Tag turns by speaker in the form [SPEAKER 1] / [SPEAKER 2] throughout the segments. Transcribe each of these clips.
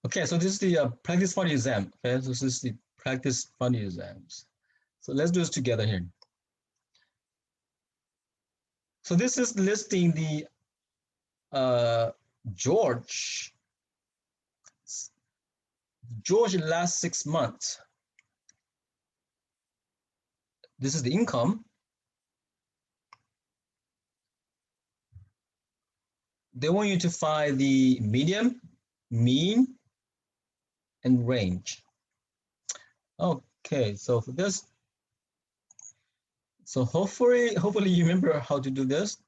[SPEAKER 1] Okay, so this is the practice fund exam. Okay, so this is the practice fund exams. So let's do this together here. So this is listing the uh, George last 6 months. This is the income. They want you to find the median, mean, and range. Okay, so for this, so hopefully you remember how to do this.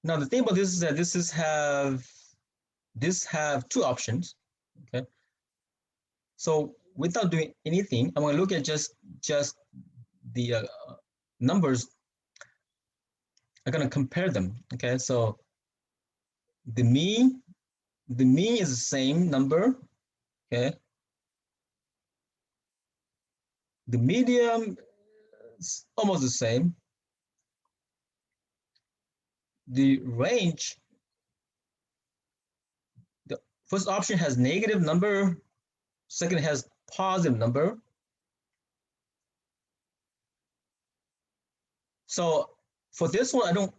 [SPEAKER 1] Now the thing about this is that this have two options. Okay, so without doing anything, I'm going to look at just the numbers. I'm going to compare them. Okay, so the mean is the same number. Okay, the medium is almost the same. The range, the first option has negative number, second has positive number. So for this one, I don't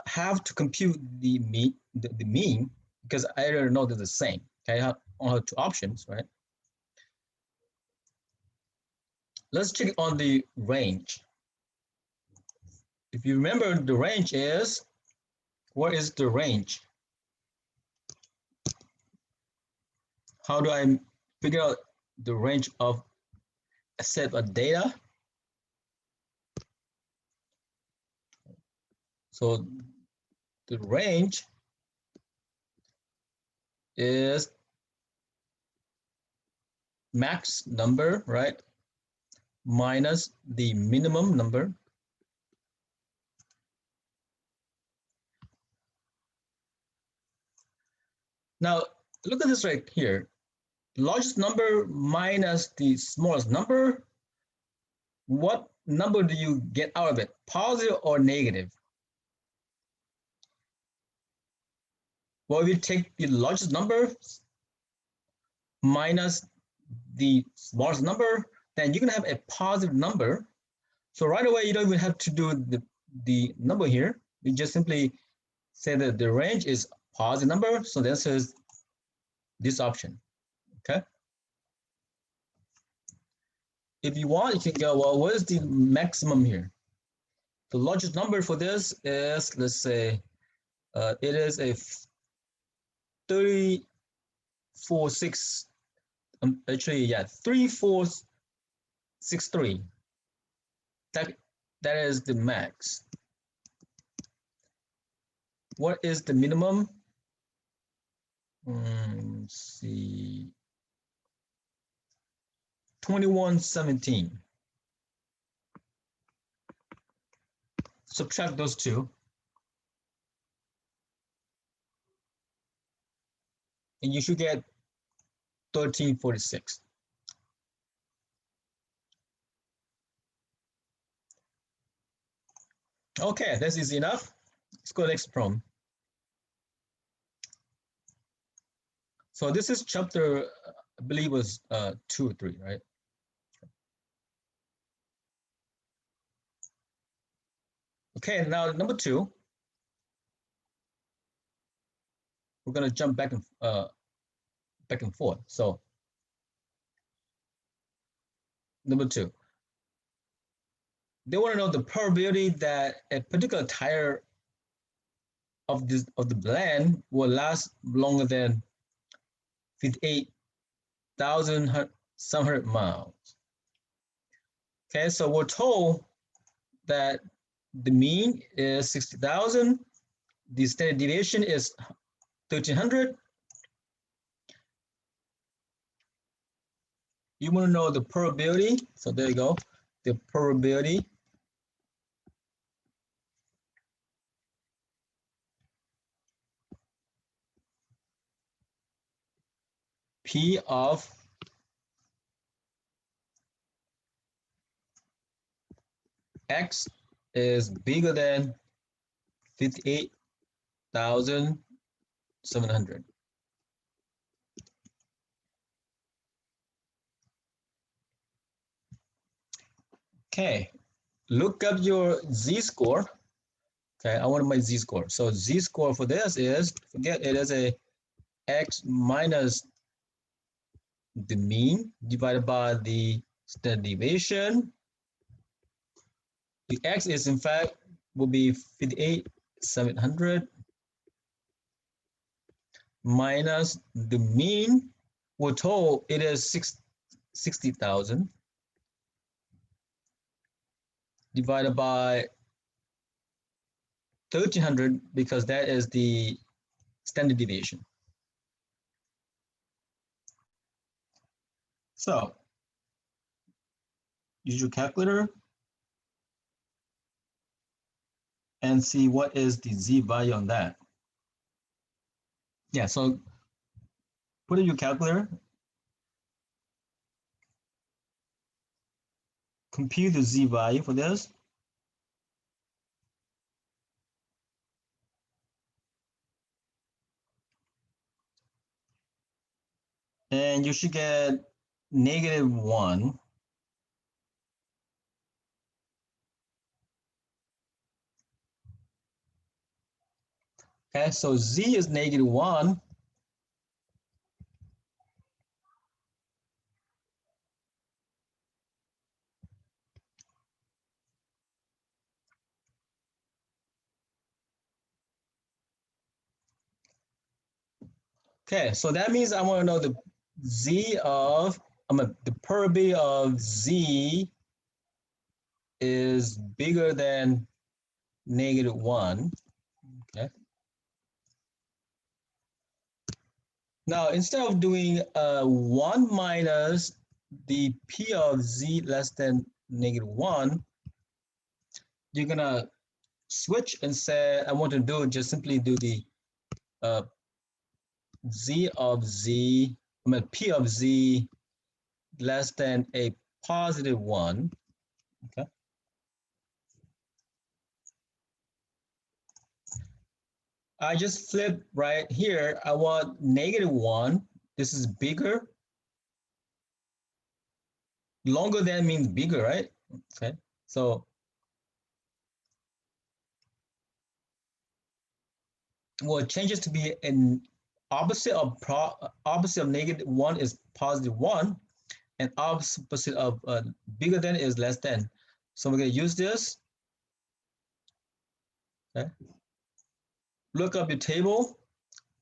[SPEAKER 1] have to compute the mean because I already know they're the same. Okay, I only have two options, right? Let's check on the range. If you remember, the range is, what is the range? How do I figure out the range of a set of data? So the range is max number, right, minus the minimum number. Now, look at this right here. Largest number minus the smallest number. What number do you get out of it? Positive or negative? Well, if you take the largest number minus the smallest number, then you're going to have a positive number. So right away, you don't even have to do the number here. You just simply say that the range is positive number. So this is this option. Okay. If you want, you can go, well, what is the maximum here? The largest number for this is, let's say, it is a 346. Actually, yeah, 3463. That is the max. What is the minimum? Let's see, 2117. Subtract those two, and you should get 1346. Okay, that's easy enough. Let's go to the next problem. So this is chapter, I believe, was 2 or 3, right? Okay, now number 2. We're going to jump back and forth. So number 2, they want to know the probability that a particular tire of the blend will last longer than 58,700 miles. Okay, so we're told that the mean is 60,000, the standard deviation is 1,300. You want to know the probability, so there you go, the probability P of X is bigger than 58,700 700. Okay, look up your z-score. Okay, I want my z-score. So z-score for this is, forget it is a x minus the mean divided by the standard deviation. The x is in fact will be 58,700 minus the mean. We're told it is 60,000 divided by 1,300 because that is the standard deviation. So use your calculator and see what is the z value on that. Yeah, so put in your calculator, compute the z value for this. And you should get -1. Okay, so z is -1. Okay, so that means I want to know the z of, the probability of z is bigger than -1. Okay. Now, instead of doing 1 minus the p of z less than -1, you're gonna switch and say, I want to do just simply do the z of z, p of z less than a +1. Okay. I just flip right here. I want -1. This is bigger. Longer than means bigger, right? Okay. So well, it changes to be an opposite of -1 is +1, and opposite of bigger than is less than. So we're gonna use this. Okay. Look up your table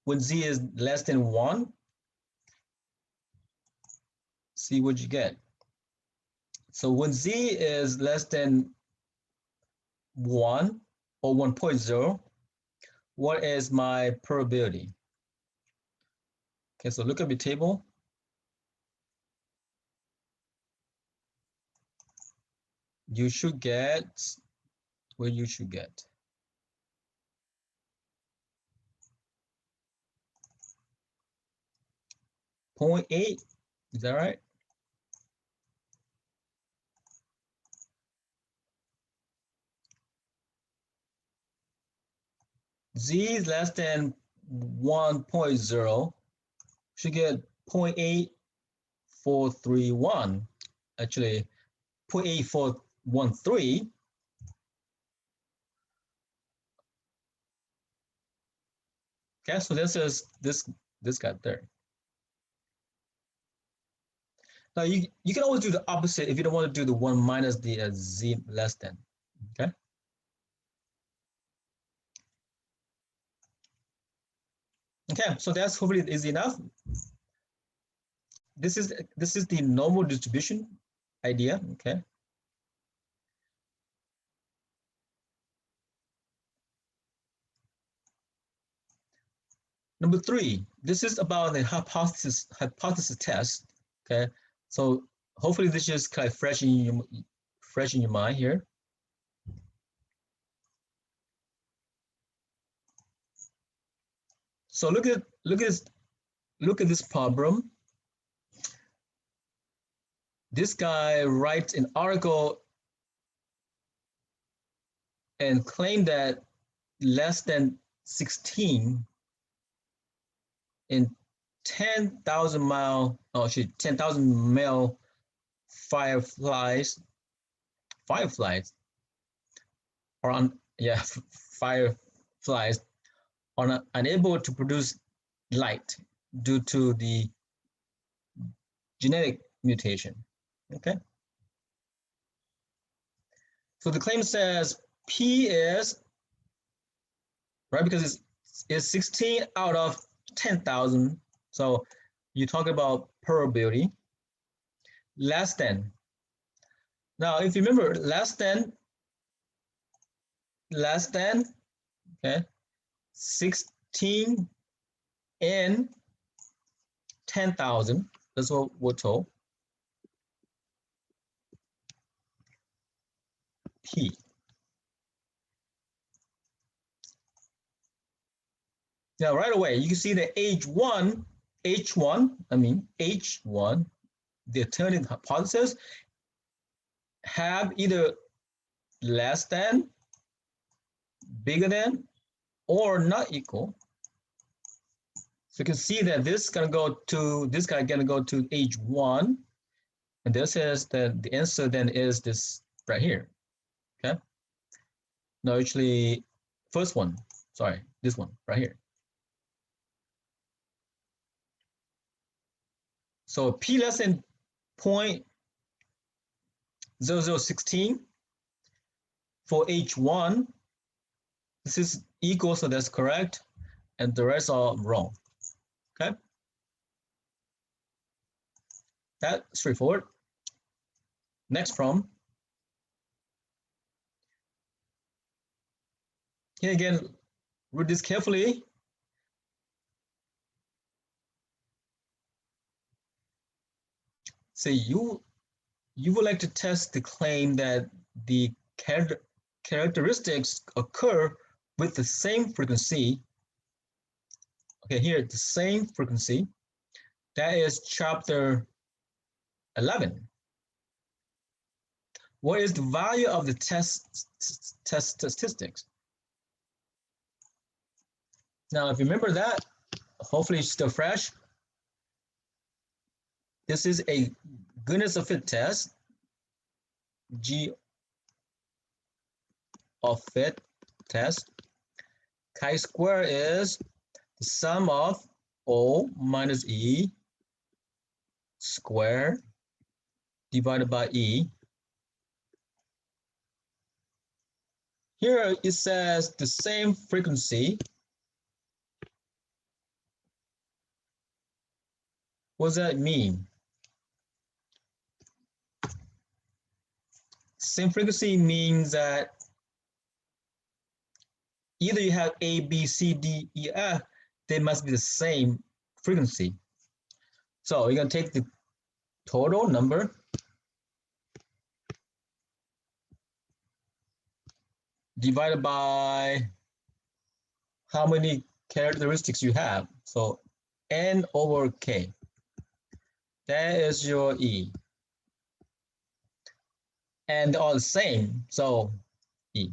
[SPEAKER 1] when z is less than 1. See what you get. So when z is less than 1 or 1.0, what is my probability? Okay, so look at the table. You should get what you should get. 0.8, is that right? Z is less than 1.0, should get 0.8431, actually 0.8413. Okay, so this is this guy there. Now you can always do the opposite if you don't want to do the 1 minus the z less than. Okay. Okay, so that's hopefully easy enough. This is the normal distribution idea. Okay. Number 3, this is about the hypothesis test. Okay, so hopefully this is kind of fresh in your mind here. So look at this problem. This guy writes an article and claimed that less than 16 in 10,000 mile, oh shit, 10,000 male fireflies are fireflies are unable to produce light due to the genetic mutation. Okay. So the claim says P is, right, because it's 16 out of 10,000. So you talk about probability less than. Now, if you remember, less than, okay, 16 in 10,000. That's what we're told. P. Now, right away, you can see that H1, the alternative hypothesis, have either less than, bigger than, or not equal. So you can see that this is going to go to, this guy going to go to H1, and this is that the answer then is this right here. Okay. No, actually, first one, sorry, this one right here. So P less than 0.0016 for H1. This is equal, so that's correct, and the rest are wrong. Okay, that's straightforward. Next problem. Here again, read this carefully. Say you would like to test the claim that the characteristics occur with the same frequency. Okay, here the same frequency. That is chapter 11. What is the value of the test statistics? Now, if you remember that, hopefully it's still fresh. This is a goodness of fit test. G of fit test. Chi-square is the sum of O minus E squared divided by E. Here it says the same frequency. What does that mean? Same frequency means that either you have A, B, C, D, E, F, they must be the same frequency. So you're going to take the total number divided by how many characteristics you have. So N over K. That is your E. And they're all the same, so E.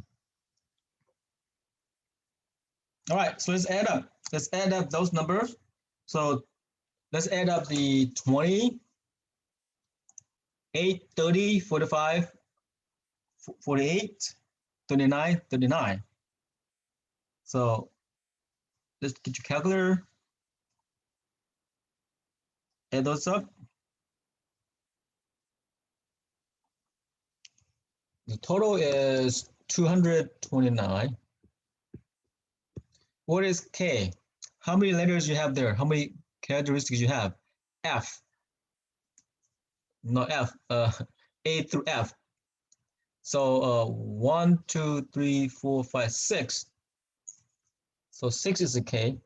[SPEAKER 1] All right, so let's add up. Let's add up those numbers. So let's add up the 20, 8, 30, 45, 48, 39, 39. So let's get your calculator. Add those up. The total is 229. What is K? How many letters you have there? How many characteristics you have? F. No, F. A through F. So 1, 2, 3, 4, 5, 6. So 6 is a K.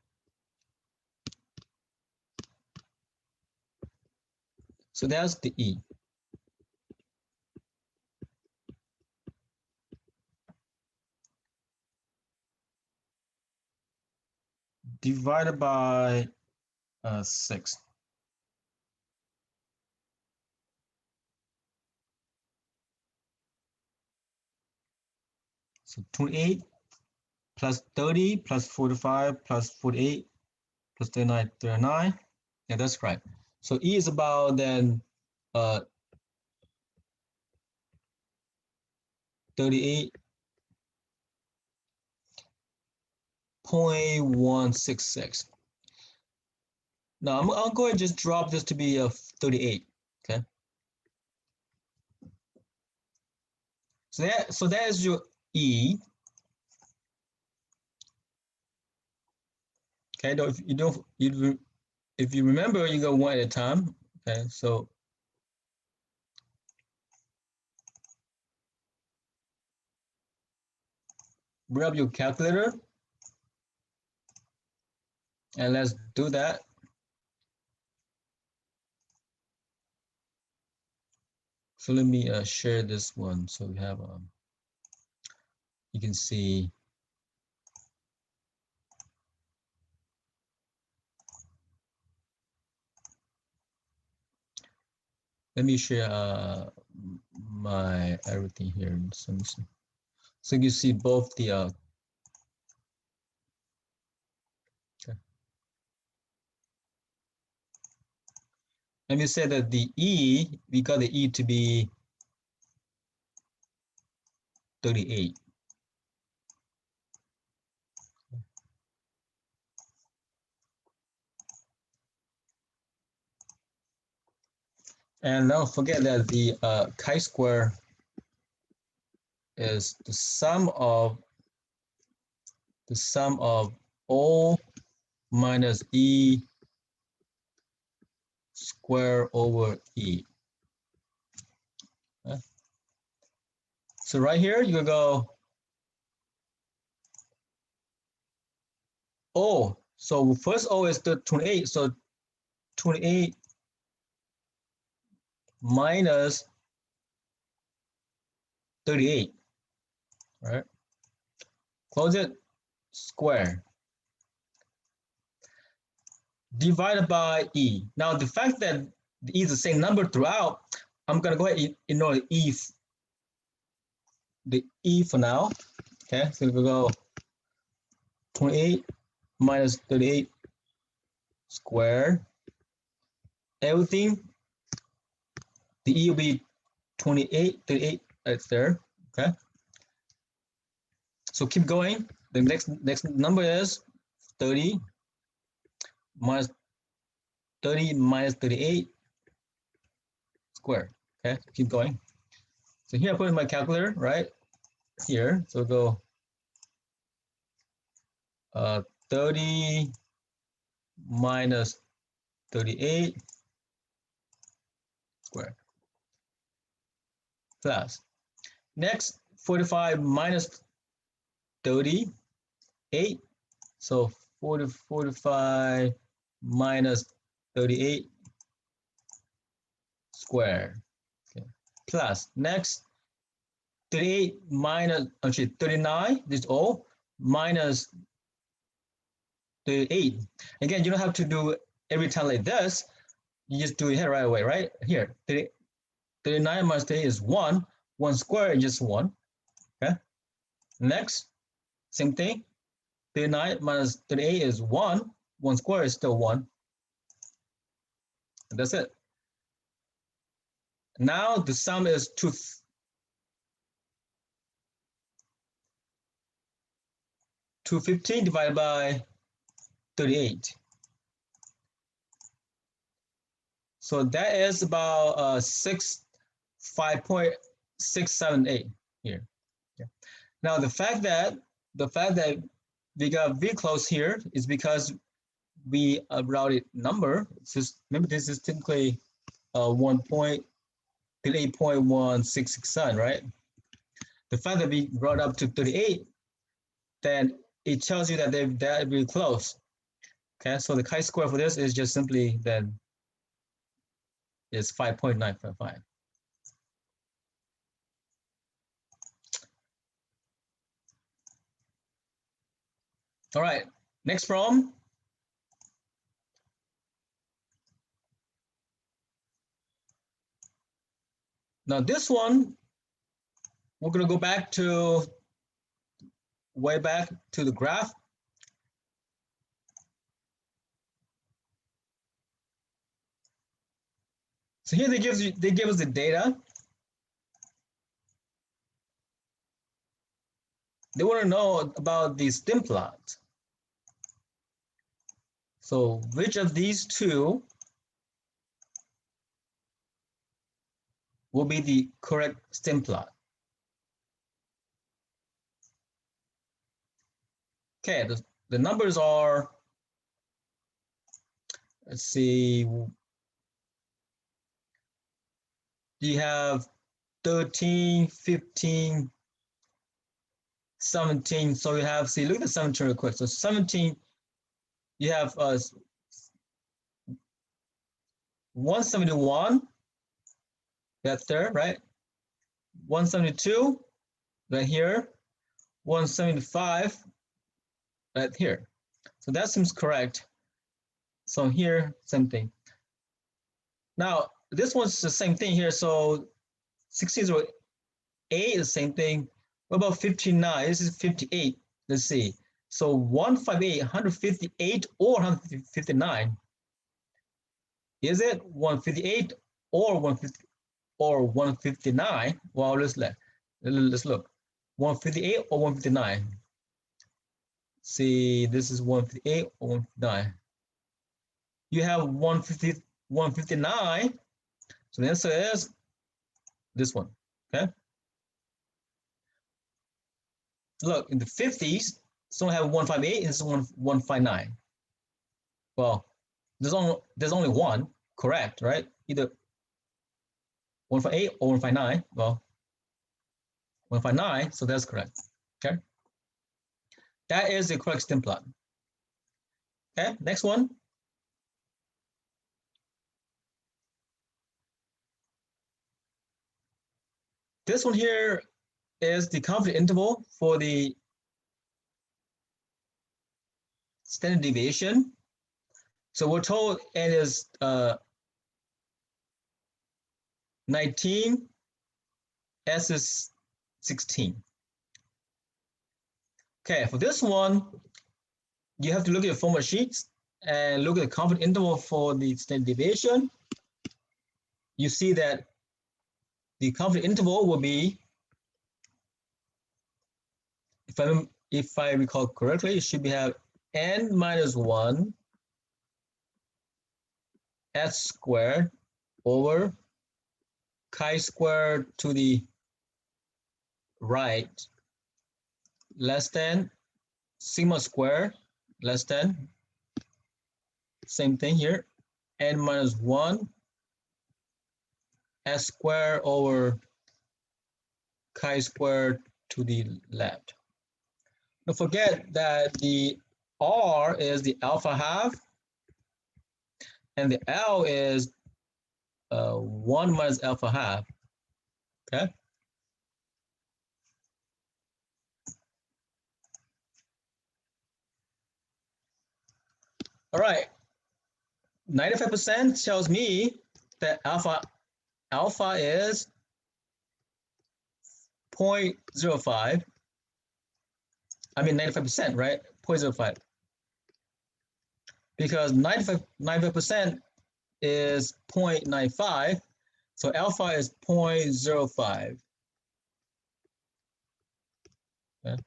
[SPEAKER 1] So that's the E. Divided by 6. So 28 plus 30 plus 45 plus 48 plus 39, 39. Yeah, that's right. So E is about then 38.166. Now I'll go ahead and just drop this to be 38. Okay. So that is your E. Okay. If you remember, you go one at a time. Okay. So bring up your calculator and let's do that. So let me share this one so we have you can see. Let me share my everything here. So you see both the okay. Let me say that the E, we got the E to be 38. And don't forget that the chi-square is the sum of O minus E square over E. Okay. So right here you go O. So first O is the 28. So 28 minus 38. Right? Close it. Square divided by E. Now the fact that E is the same number throughout, I'm gonna go ahead and ignore the E for now. Okay, so we go 28 minus 38 squared. Everything, the E will be 28, 38 right there. Okay. So keep going. The next number is 30 minus 38 squared. Okay, keep going. So here I put in my calculator right here. So we'll go 30 minus 38 squared plus next 45 minus 38. So 45 minus 38 squared. Okay. Plus next 38 minus actually 39, this is all minus 38. Again, you don't have to do every time like this. You just do it here right away, right? Here, 39 minus 38 is 1. 1 squared is just 1. Okay. Next, same thing. 39 minus 38 is 1. 1 squared is still 1. And that's it. Now the sum is 215 divided by 38. So that is about 5.678 here. Yeah. Now the fact that we got V close here is because we routed number. Remember this is typically 1.38.166, right? The fact that we brought up to 38, then it tells you that they're really close. Okay, so the chi-square for this is just simply then is 5.955. All right, next problem. Now this one, we're gonna go back to way back to the graph. So here they give us the data. They want to know about the stem plot. So which of these two will be the correct stem plot? Okay, the numbers are, let's see, you have 13, 15, 17. So you have, see, look at the 17 real quick. So 17, you have 171, that's there, right? 172, right here. 175, right here. So that seems correct. So here, same thing. Now, this one's the same thing here. So 1608 is the same thing. What about 59? This is 58. Let's see. So 158, 158 or 159. Is it 158 or 150 or 159? Well, let's look. 158 or 159? See, this is 158 or 159. You have 150, 159. So the answer is this one. Okay. Look, in the 50s, someone have 158 and someone 159. Well, there's only one correct, right? Either 158 or 159. Well, 159, so that's correct. Okay. That is the correct stem plot. Okay, next one. This one here is the confidence interval for the standard deviation. So we're told n is 19, s is 16. Okay, for this one, you have to look at your formula sheets and look at the confidence interval for the standard deviation. You see that the confidence interval will be, if I recall correctly, it should be have n minus 1 s squared over chi squared to the right less than sigma squared less than, same thing here, n minus 1 s squared over chi squared to the left. Don't forget that the r is the alpha half and the L is 1 minus alpha half. Okay. All right. 95% tells me that alpha is 0.05. I mean 95%, right? 0.05. Because 95% is 0.95, so alpha is 0.05. Okay.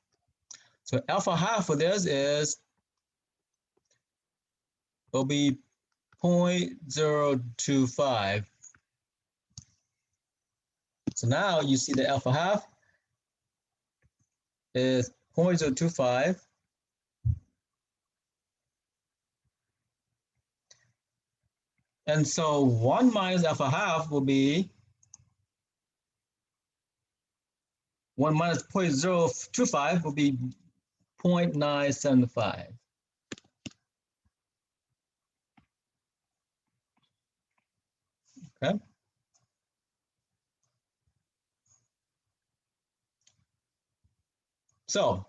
[SPEAKER 1] So alpha half for this will be 0.025. So now you see the alpha half is 0.025. And so 1 minus alpha half will be 1 minus 0.025 will be 0.975. Okay. So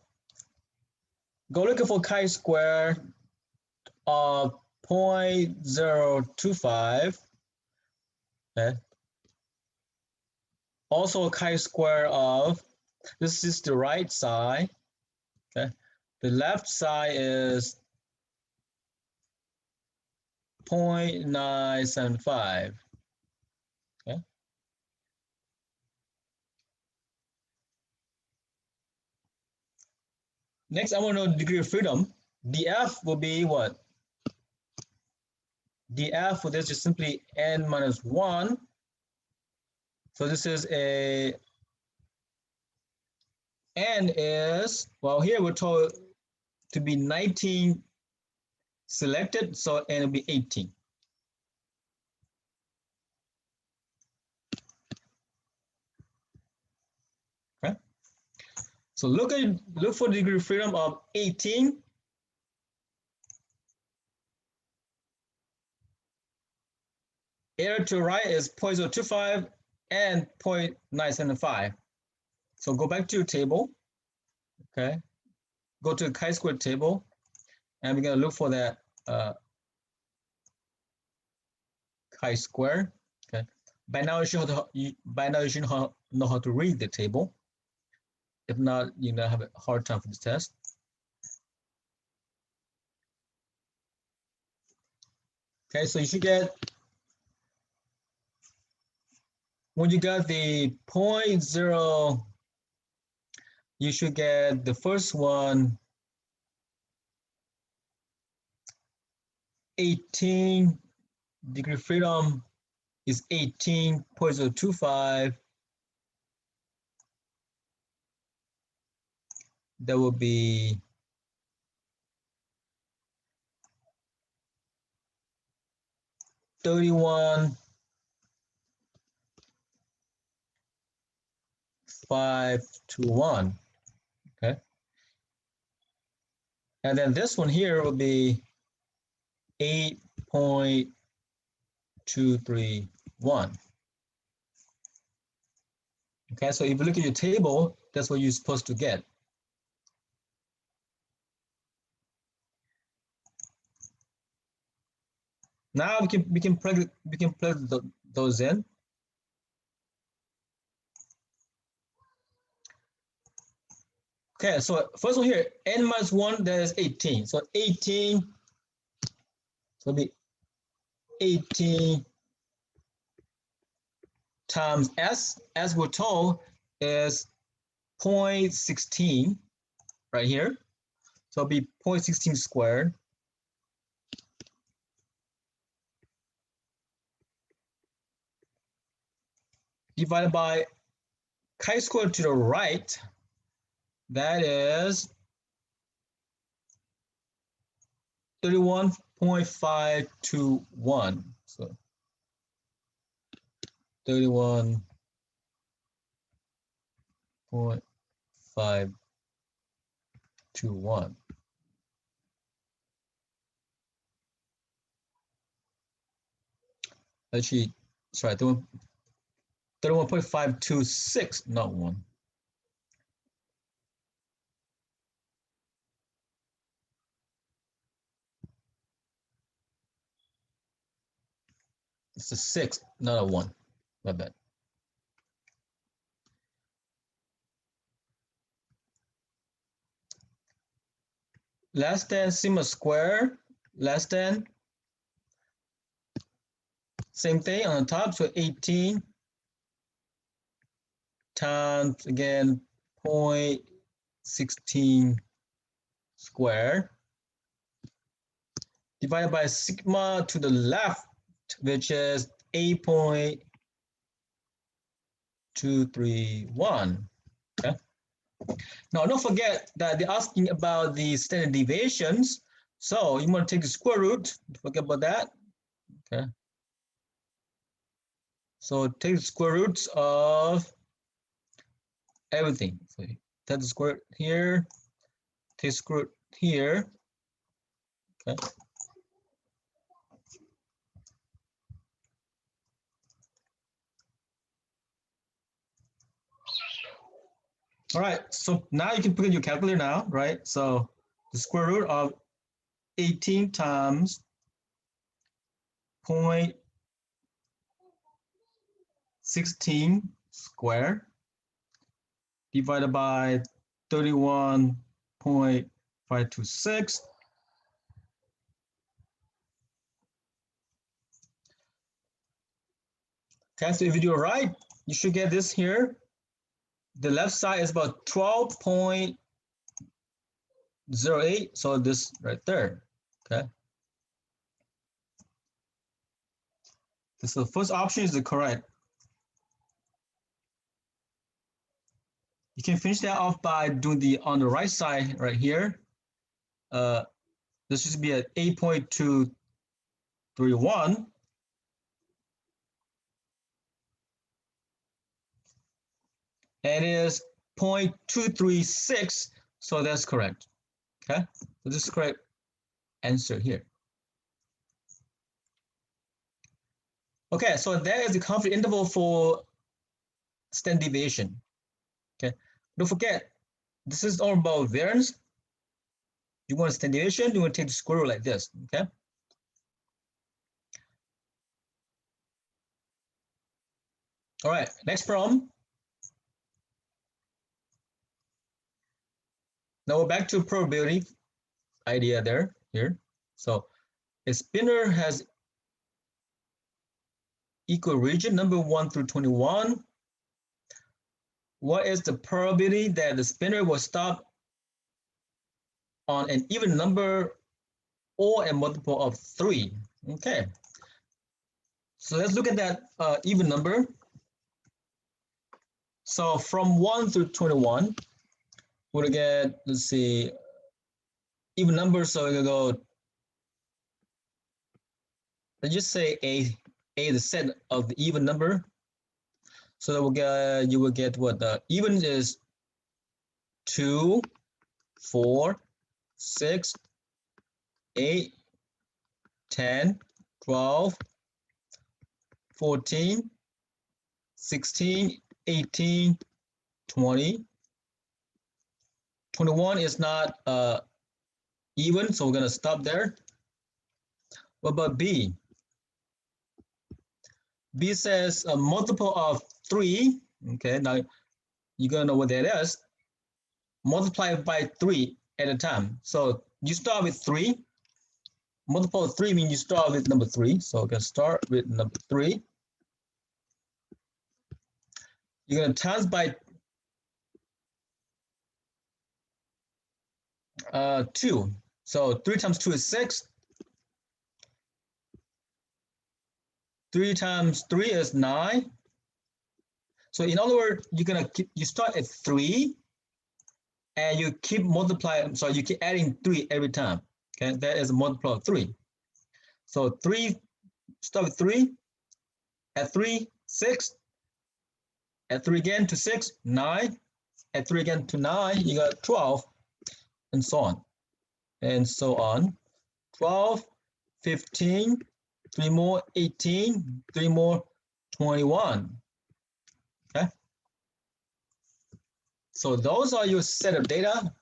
[SPEAKER 1] go looking for chi-square of 0.025. Okay. Also a chi-square of, this is the right side. Okay. The left side is 0.975. Next, I want to know degree of freedom. df will be what? df for this is simply n minus 1. So this is a, n is, well, here we're told to be 19 selected, so n will be 18. Okay. So look for the degree of freedom of 18. Error to right is 0.025 and 0.975. So go back to your table. Okay. Go to the chi-square table, and we're going to look for that chi-square. Okay. By now you should know how to read the table. If not, you're gonna have a hard time for this test. Okay, so you should get, when you got the 0.0, you should get the first one 18 degree freedom is 18.025. That will be 31.521. Okay. And then this one here will be 8.231. Okay, so if you look at your table, that's what you're supposed to get. Now we can plug those in. Okay, so first one here, n minus 1, that is 18. So 18, so it'll be 18 times s, as we're told, is 0.16 right here. So it'll be 0.16 squared. Divided by chi-square to the right, that is 31.521. So 31.521. Actually, sorry, 31.526, not 1. It's a 6, not a 1. My bad. Less than sigma square, less than, same thing on the top, so 18 times, again, 0.16 square, divided by sigma to the left, which is 8.231. Okay. Now, don't forget that they're asking about the standard deviations. So you want to take the square root. Don't forget about that. Okay. So take the square roots of everything. So take the square root here. Take the square root here. Okay. All right, so now you can put in your calculator now, right? So the square root of 18 times 0.16 squared divided by 31.526. Okay, so if you do it right, you should get this here. The left side is about 12.0 0.8, so this right there, okay? So the first option is the correct. You can finish that off by doing the on the right side right here. This should be at 8.231. And it is 0.236, so that's correct. Okay, so this is correct answer here. Okay, so that is the confidence interval for standard deviation. Okay, don't forget, this is all about variance. You want standard deviation, you want to take the square root like this. Okay. All right, next problem. Now we're back to probability idea there here. So a spinner has equal region number 1 through 21. What is the probability that the spinner will stop on an even number or a multiple of 3? Okay. So let's look at that even number. So from 1 through 21, we'll get, let's see, even number. So we're going to go, let's just say A is the set of the even number. So that we'll get, you will get what the even is 2, 4, 6, 8, 10, 12, 14, 16, 18, 20. 21 is not even, so we're going to stop there. What about B? B says a multiple of 3. Okay, now you're going to know what that is. Multiply by 3 at a time. So you start with 3. Multiple of 3 means you start with number 3. So we're going to start with number 3. You're going to times by 2. So 3 times 2 is 6. 3 times 3 is 9. So in other words, you're going to keep, you start at 3 and you keep multiplying. So you keep adding 3 every time. Okay, that is a multiple of 3. So 3, start with 3. At 3, 6. At 3 again to 6, 9. At 3 again to 9, you got 12, and so on. And so on. 12, 15, 3 more, 18, 3 more, 21. Okay. So those are your set of data.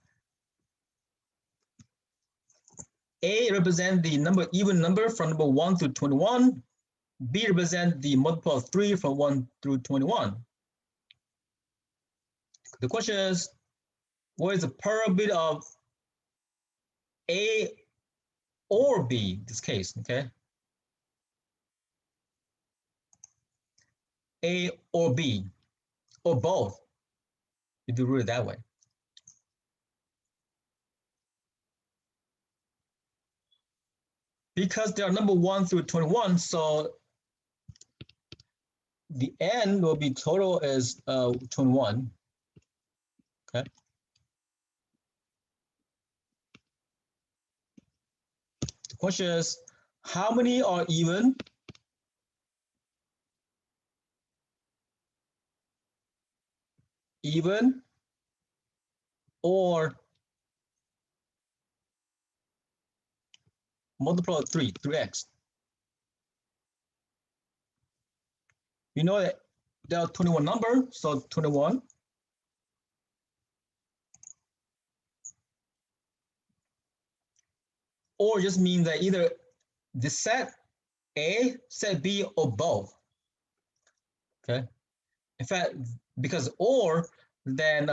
[SPEAKER 1] A represents the number even number from number 1 through 21. B represents the multiple of 3 from 1 through 21. The question is, what is the probability of A or B in this case? Okay. A or B, or both, if you read it that way. Because they are number 1 through 21, so the n will be total is 21. Okay. The question is, how many are even? Even or multiple of 3x. You know that there are 21 numbers, so 21. Or just means that either the set A, set B, or both. Okay. In fact, because or, then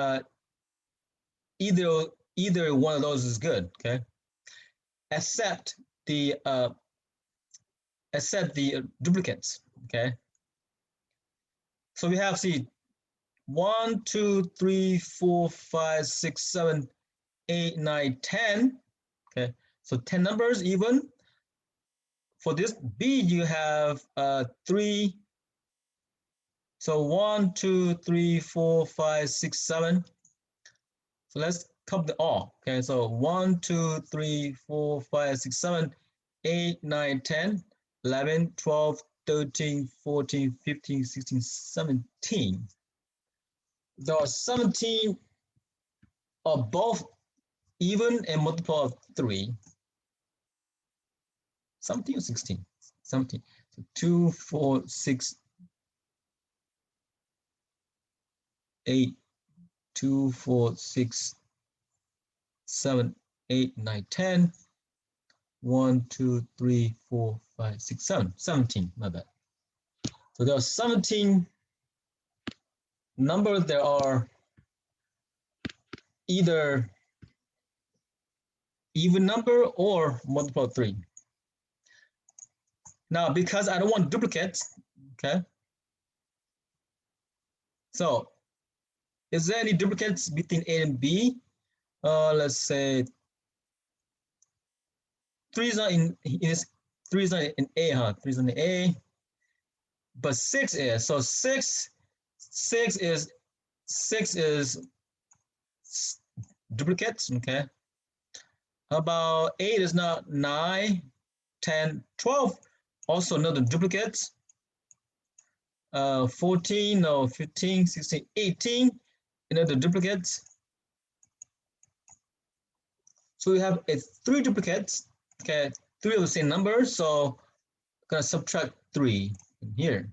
[SPEAKER 1] either one of those is good. Okay. Except the duplicates. Okay. So we have, see, 1, 2, 3, 4, 5, 6, 7, 8, 9, 10. Okay, so 10 numbers even. For this B, you have 3. So 1, 2, 3, 4, 5, 6, 7. So let's count the all. Okay, so 1, 2, 3, 4, 5, 6, 7, 8, 9, 10, 11, 12, 13, 14, 15, 16, 17. There are 17 of both even and multiple of 3. 17 or 16? 17. So 2, 4, 6, 8, 2, 4, 6, 7, 8, 9, 10. 1, 2, 3, 4, 5, 6, 7. 17, my bad. So there are 17 numbers that are either even number or multiple of 3. Now, because I don't want duplicates, okay? So, is there any duplicates between A and B? Let's say 3 is not in 3 is not in A, huh? 3 is in A, but 6 is. So 6 is duplicates, okay? About 8 is not 9, 10, 12, also another duplicates. 14, no, 15, 16, 18, another duplicates. So we have 3 duplicates, okay, 3 of the same number, so I'm gonna subtract 3 in here.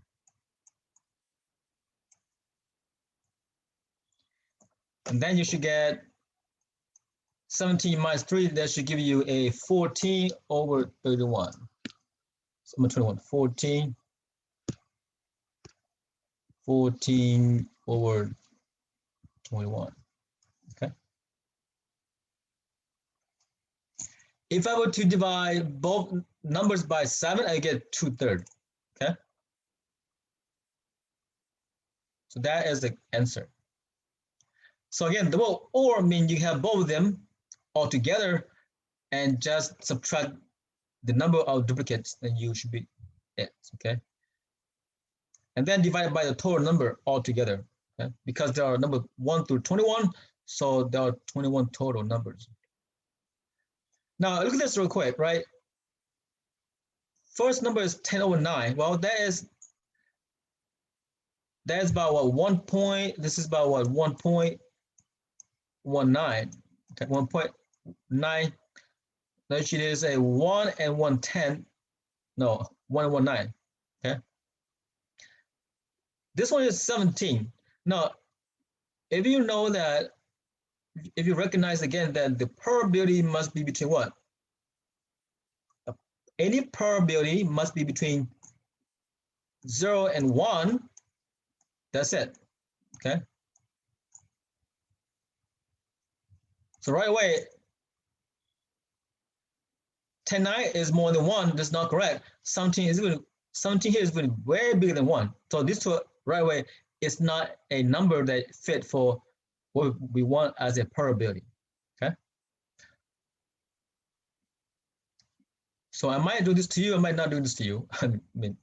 [SPEAKER 1] And then you should get 17 minus 3, that should give you a 14 over 31. So I'm 21, 14 over 21, okay? If I were to divide both numbers by 7, I get 2/3, okay? So that is the answer. So again, the word or means you have both of them all together and just subtract the number of duplicates, and you should be it, okay? And then divide by the total number altogether, okay? Because there are number 1 through 21, so there are 21 total numbers. Now look at this real quick, right? First number is 10 over 9. Well, that is about what, 1 point, this is about what, 1.19, okay, 1.9. That is a 1 and 1/10, no, 1 and 1/9, okay? This one is 17. Now, if you know that, if you recognize again that the probability must be between what? Any probability must be between 0 and 1. That's it, okay? So right away, 10/9 is more than 1. That's not correct. 17 here is even way bigger than 1. So this two right away is not a number that fit for what we want as a probability, okay? So I might do this to you, I might not do this to you. I mean,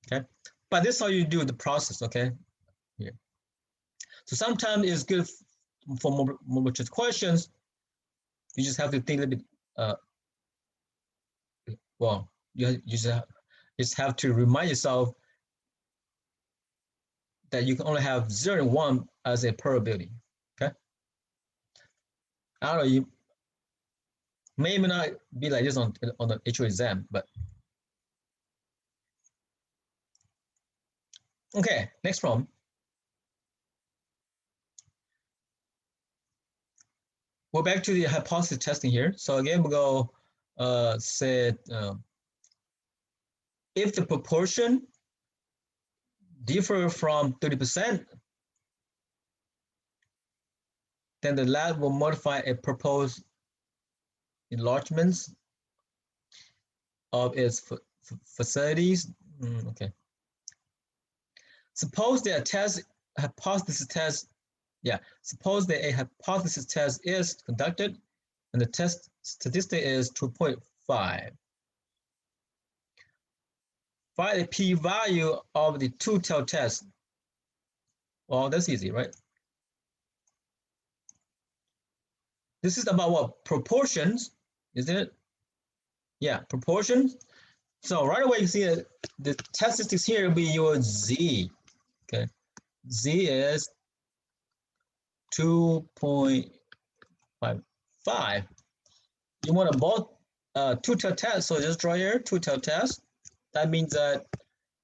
[SPEAKER 1] okay? But this is how you do the process, okay? Here. So sometimes it's good for multiple choice questions. You just have to think a little bit, well, you just have to remind yourself that you can only have 0 and 1 as a probability, okay? I don't know, you may not be like this on the HO exam, but okay, next problem. We're back to the hypothesis testing here. So again, we'll go say if the proportion differ from 30%, then the lab will modify a proposed enlargements of its facilities. Okay. Suppose that hypothesis test Yeah, suppose that a hypothesis test is conducted and the test statistic is 2.5. Find the p-value of the two-tailed test. Well, that's easy, right? This is about what? Proportions, isn't it? Yeah, proportions. So right away you see that the test statistics here will be your z. Okay, z is 2.55. You want a both two-tailed test, so just draw here two-tailed test. That means that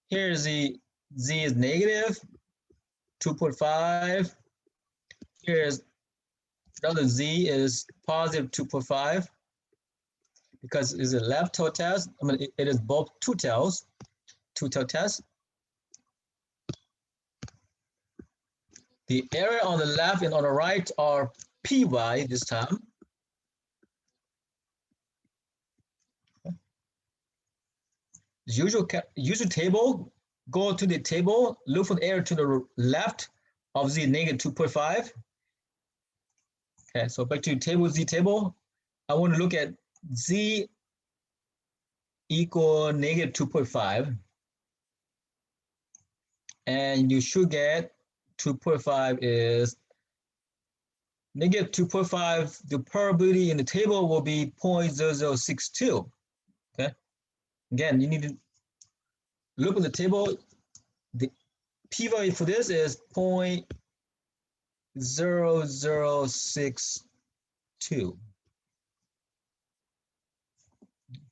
[SPEAKER 1] here is the z is negative 2.5. Here is another z is positive 2.5 because it's a left tail test. I mean, it is both two-tailed test. The area on the left and on the right are py this time. Usual table, go to the table, look for the area to the left of z negative 2.5. Okay, so back to table z table. I want to look at z equal negative 2.5. And you should get 2.5 is negative 2.5. The probability in the table will be 0.0062. Okay. Again, you need to look at the table. The p-value for this is 0.0062.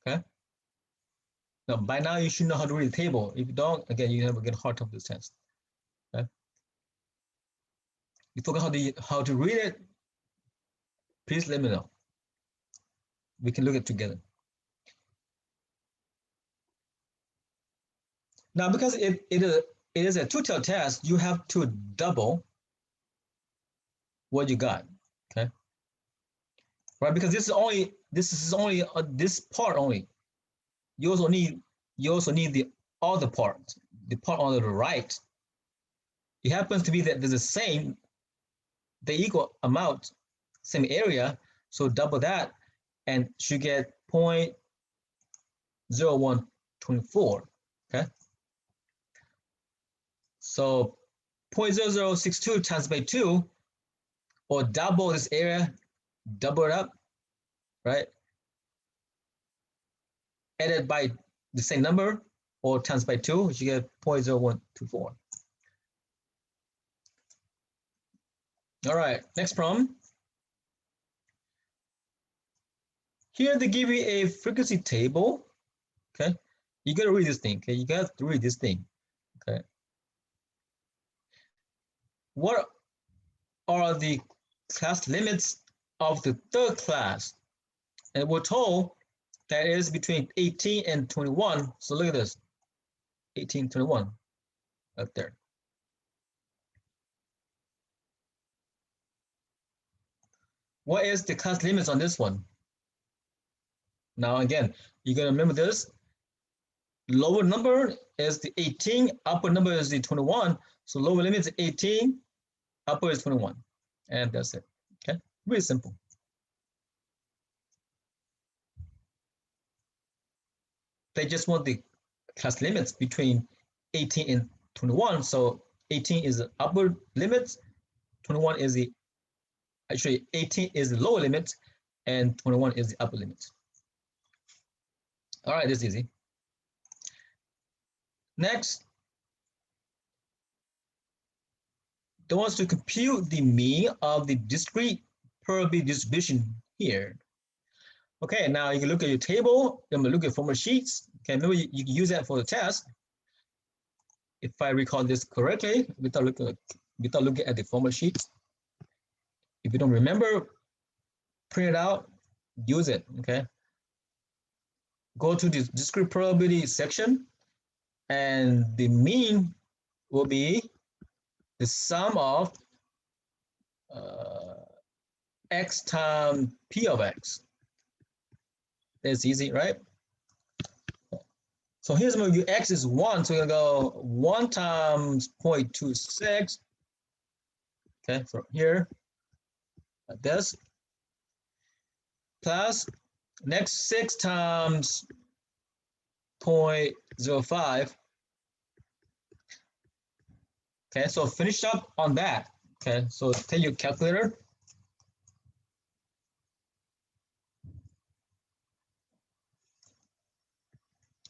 [SPEAKER 1] Okay. Now, by now, you should know how to read the table. If you don't, again, you never get a hard time this test. Okay. You forgot how to read it, please let me know. We can look at it together. Now, because it is a two-tailed test, you have to double what you got. Okay. Right, because this is only this part only. You also need the other part, the part on the right. It happens to be that there's the same, the equal amount, same area, so double that, and you get 0.0124. Okay. So 0.0062 times by 2, or double this area, double it up, right? Added by the same number or times by 2, you get 0.0124. All right, next problem. Here they give you a frequency table. Okay, you gotta read this thing. Okay, you got to read this thing. Okay, what are the class limits of the third class? And we're told that it is between 18 and 21. So look at this, 18, 21, right there. What is the class limits on this one? Now again, you gotta remember this. Lower number is the 18, upper number is the 21. So lower limit is 18, upper is 21. And that's it. Okay, really simple. They just want the class limits between 18 and 21. So 18 is the upper limit, 21 is the, actually 18 is the lower limit, and 21 is the upper limit. All right, this is easy. Next, they want to compute the mean of the discrete probability distribution here. Okay, now you can look at your table. I'm gonna look at formula sheets. Okay, maybe you can use that for the test. If I recall this correctly, without looking at the formula sheets. If you don't remember, print it out, use it. Okay. Go to the discrete probability section, and the mean will be the sum of x times p of x. That's easy, right? So here's my view, x is 1, so we're gonna go 1 times 0.26. Okay, so here, like this, plus next 6 times 0.05. Okay, so finish up on that. Okay, so take your calculator.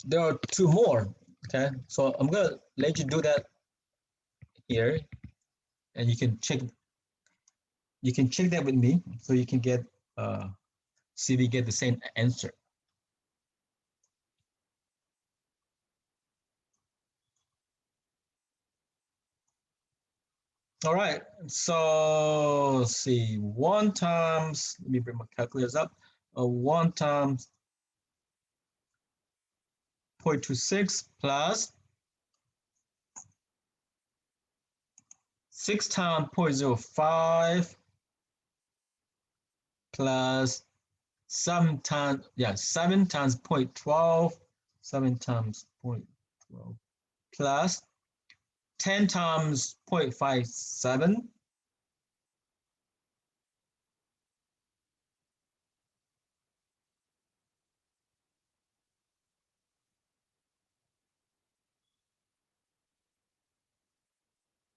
[SPEAKER 1] There are 2 more. Okay, so I'm gonna let you do that here, and you can check that with me, so you can get see if you get the same answer. All right, so let's see, 1 times, let me bring my calculators up. 1 times 0.26 plus 6 times 0.05 plus 7 times 0.12, 7 times 0.12 plus 10 times 0.57.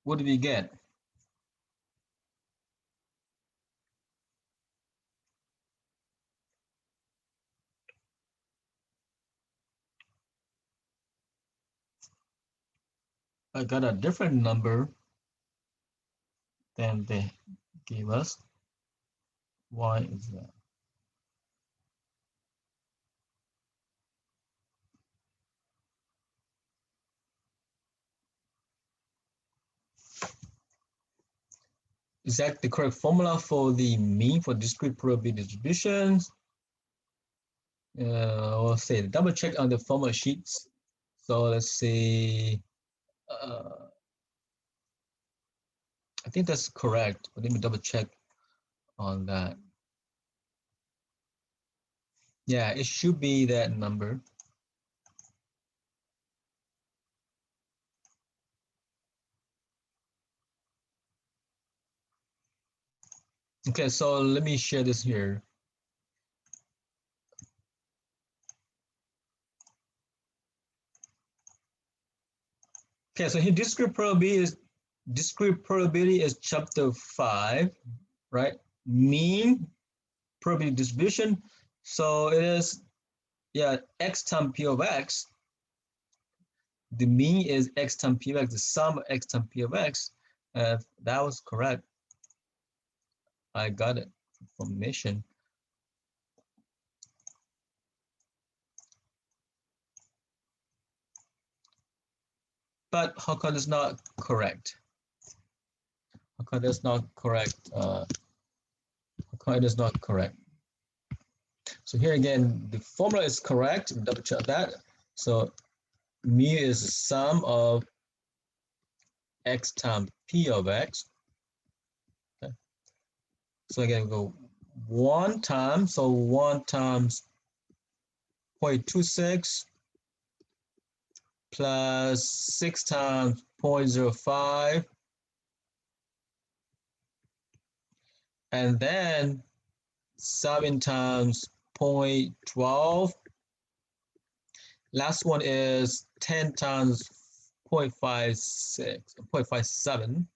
[SPEAKER 1] What do we get? I got a different number than they gave us. Why is that? Is that the correct formula for the mean for discrete probability distributions? We'll say double check on the formula sheets. So let's see. I think that's correct, but let me double check on that. Yeah, it should be that number. Okay, so let me share this here. Okay, so here discrete probability is chapter 5, right? Mean probability distribution. So it is, yeah, x times p of x. The mean is x times p of x, the sum of x times p of x. That was correct. I got it from Mission. But how come it's not correct? How come that's not correct? How come it is not correct? So here again, the formula is correct. Double check that. So mu is the sum of x times p of x. Okay. So again, we go 1 times, so 1 times 0.26 plus 6 times 0.05, and then 7 times 0.12. Last one is 10 times 0.56, 0.57.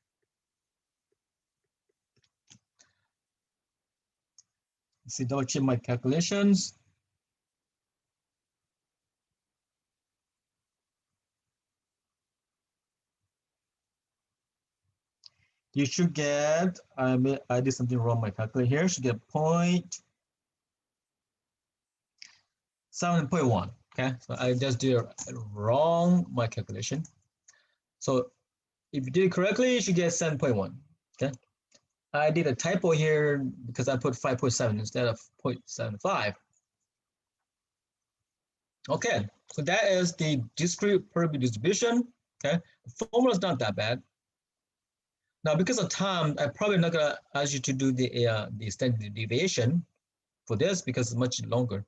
[SPEAKER 1] Let's see, double check my calculations. You should get, I did something wrong, my calculator here, should get 7.1, okay? So I just did wrong, my calculation. So if you did it correctly, you should get 7.1, okay? I did a typo here because I put 5.7 instead of 0.75. Okay, so that is the discrete probability distribution, okay? The formula is not that bad. Now, because of time, I'm probably not gonna ask you to do the standard deviation for this because it's much longer.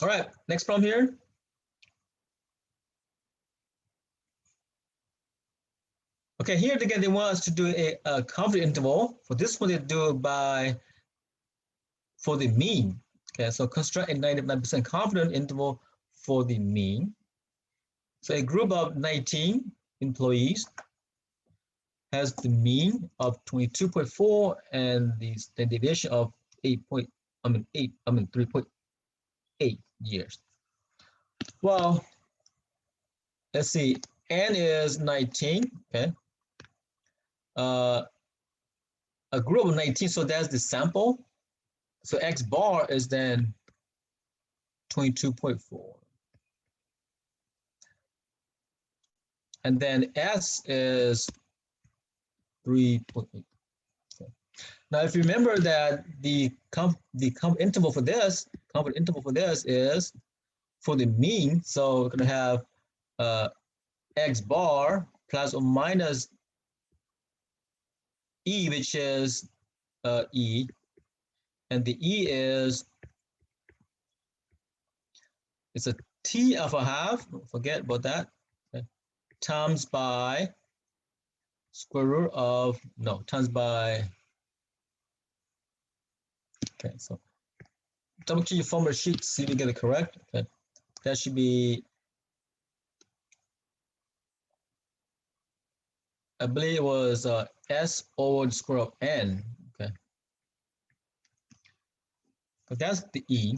[SPEAKER 1] All right, next problem here. Okay, here again, they want us to do a confidence interval. For this one, they do it for the mean. Okay, so construct a 99% confidence interval for the mean. So a group of 19 employees has the mean of 22.4 and the standard deviation of 3.8 years. Well, let's see, n is 19, okay. A group of 19, so that's the sample. So X bar is then 22.4. And then S is 3.8. Okay. Now, if you remember that the confidence interval for this is for the mean. So we're going to have X bar plus or minus E, which is E, and the E is, it's a T of a half, don't forget about that, okay, times by square root of, no, times by, okay, so double check your formula sheet, see if you get it correct, okay, that should be, I believe it was S over the square root of N, okay, but that's the E.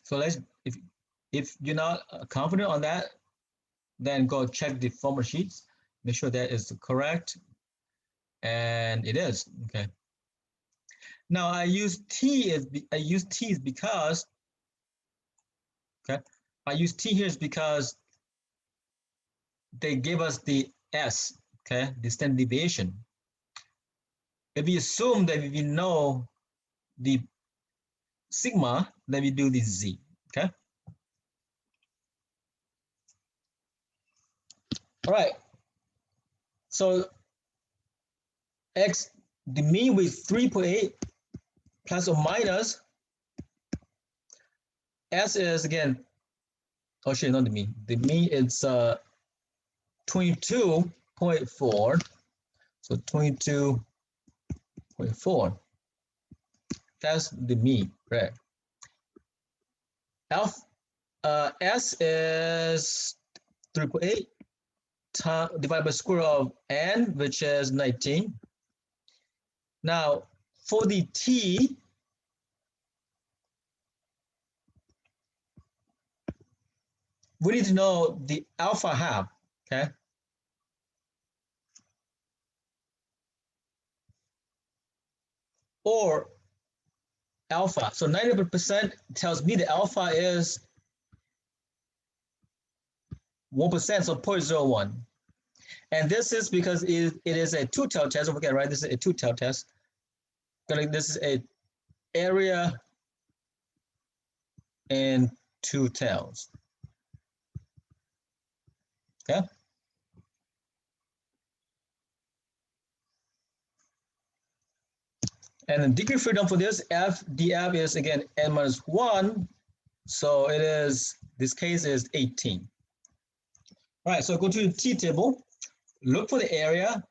[SPEAKER 1] So let's, if you're not confident on that, then go check the formula sheets, make sure that is correct, and it is, okay. Now I use T is because, okay, I use T here is because they give us the S, okay, the standard deviation. If we assume that we know the sigma, then we do the Z, okay. All right, so X, the mean with 3.8 plus or minus, S is again, oh shit, not the mean is 22.4, so 22.4, that's the mean, right? Alpha, S is 3.8 divided by square root of N, which is 19. Now, for the T, we need to know the alpha half, okay? Or alpha. So 90% tells me the alpha is 1%, so 0.01. And this is because it is a two-tailed test. Don't forget, right? This is a two-tailed test. This is a area and two tails. Okay. And the degree freedom for this df is again n minus 1. So it is, this case is 18. All right, so go to the T table, look for the area,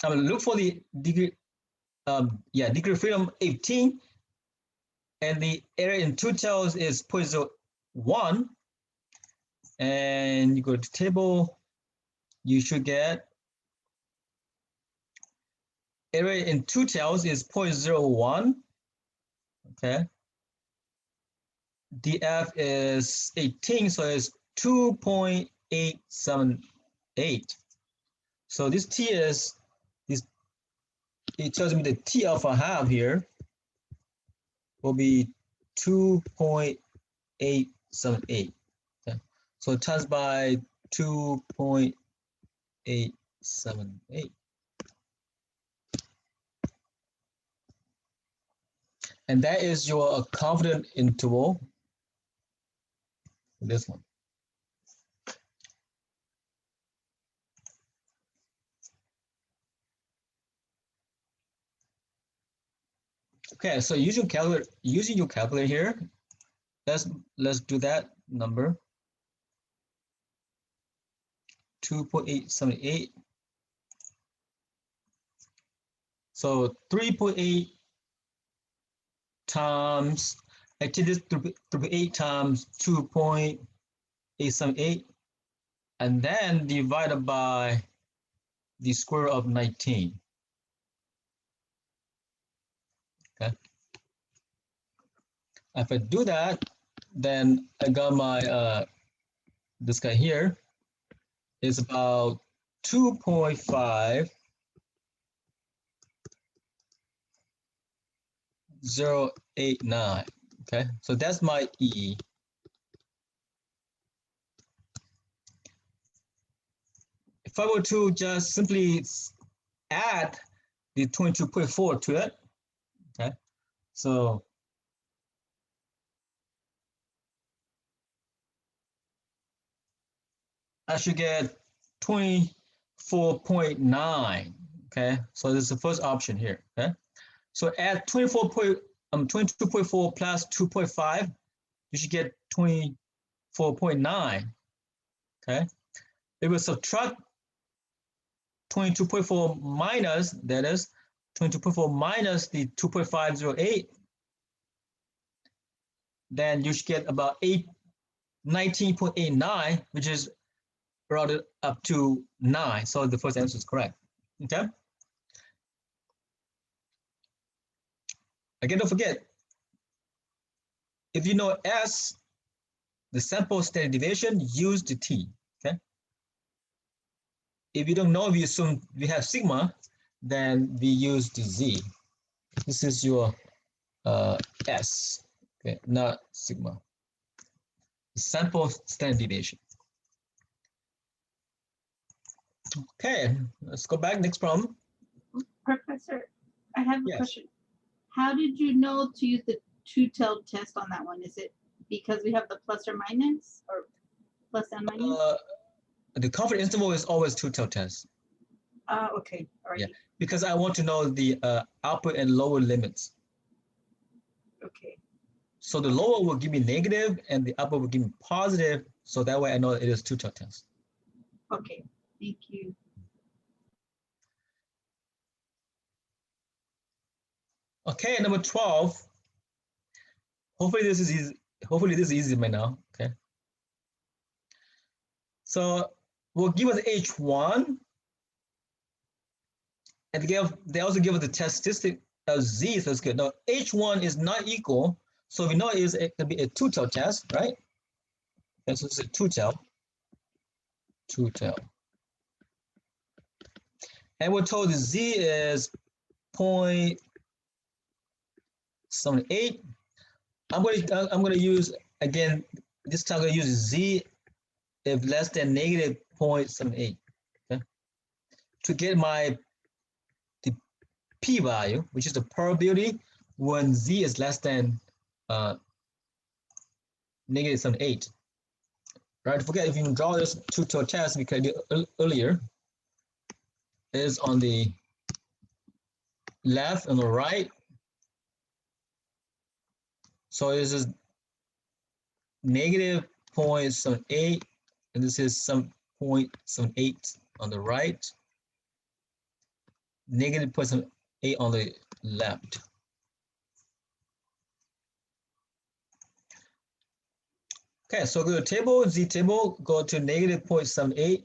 [SPEAKER 1] look for the degree, degree freedom 18, and the area in two tails is 0.01. And you go to table, you should get area in two tails is 0.01. Okay. DF is 18, so it's 2.878. So this T is this. It tells me the T alpha half here will be 2.878. Okay. So times by 2.878. And that is your confidence interval for this one. Okay, so using your calculator here, let's do that number. 2.878. So 3.8 times, actually this 3.8 times 2.878, and then divided by the square of 19. Okay. If I do that, then I got my this guy here is about 2.5089. Okay, so that's my E. If I were to just simply add the 22.4 to it, okay, so I should get 24.9. Okay, so this is the first option here. Okay, so add 22.4 plus 2.5, you should get 24.9. Okay, it will subtract 22.4 minus, that is 22.4 minus the 2.508, then you should get about 19.89, which is rounded up to 9. So the first answer is correct. Okay. Again, don't forget, if you know S, the sample standard deviation, use the T. Okay. If you don't know, if you assume we have sigma, then we use the Z. This is your S, okay, not sigma. Sample standard deviation. Okay, let's go back. Next problem.
[SPEAKER 2] Professor, I have a
[SPEAKER 1] Yes.
[SPEAKER 2] question. How did you know to use the two-tailed test on that one? Is it because we have the plus or minus, or plus and minus?
[SPEAKER 1] The confidence interval is always two-tailed test.
[SPEAKER 2] Okay, all right.
[SPEAKER 1] Yeah, because I want to know the upper and lower limits.
[SPEAKER 2] Okay.
[SPEAKER 1] So the lower will give me negative and the upper will give me positive. So that way I know it is two-tailed test.
[SPEAKER 2] Okay, thank you.
[SPEAKER 1] Okay, number 12. Hopefully this is easy. Hopefully this is easy by now. Okay. So we'll give us H1, and they also give us the test statistic of Z, so it's good. Now H1 is not equal, so we know it can be a two-tailed test, right? And so it's a two-tailed. And we're told the Z is 0.78. I'm going to use, again, this time I'm going to use Z if less than negative 0.78, okay? To get the p-value, which is the probability when Z is less than negative 78. Right, don't forget, if you draw this two-tailed test we did earlier, is on the left and the right. So this is negative 0.78, and this is some 0.78 on the right, negative 0.78 on the left. Okay, so go to table, Z table, go to negative 0.78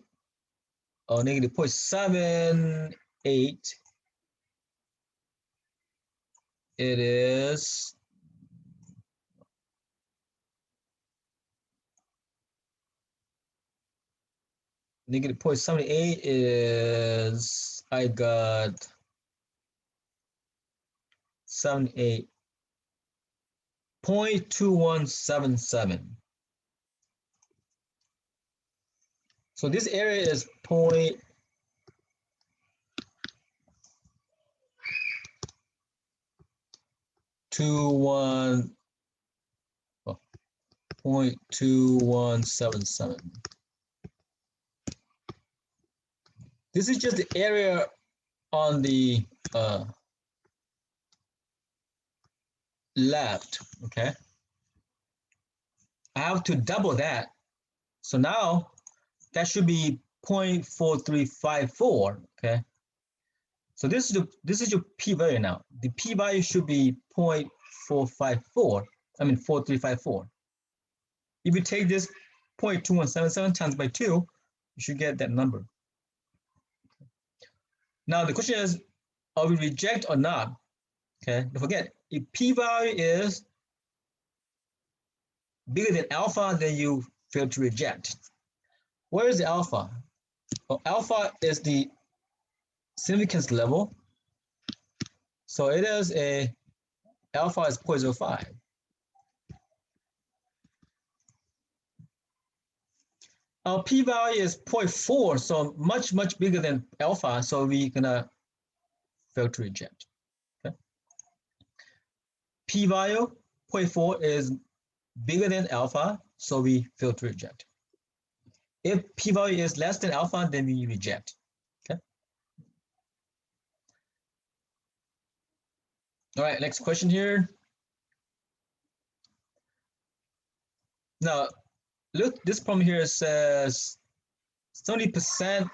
[SPEAKER 1] or negative 0.78. It is negative 0.78 is, I got 78.2177. So this area is 0.2177. This is just the area on the left, okay? I have to double that. So now that should be 0.4354. Okay. So this is your p-value now. The p-value should be 0.454. I mean 4354. If you take this 0.2177 times by 2, you should get that number. Now the question is, are we reject or not? Okay, don't forget, if p-value is bigger than alpha, then you fail to reject. Where is the alpha? Well, alpha is the significance level. So it is alpha is 0.05. Our p-value is 0.4, so much bigger than alpha, so we're gonna fail to reject. Okay. P-value 0.4 is bigger than alpha, so we fail to reject. If p-value is less than alpha, then we reject. Okay. All right, next question here. Now, look, this problem here says 70%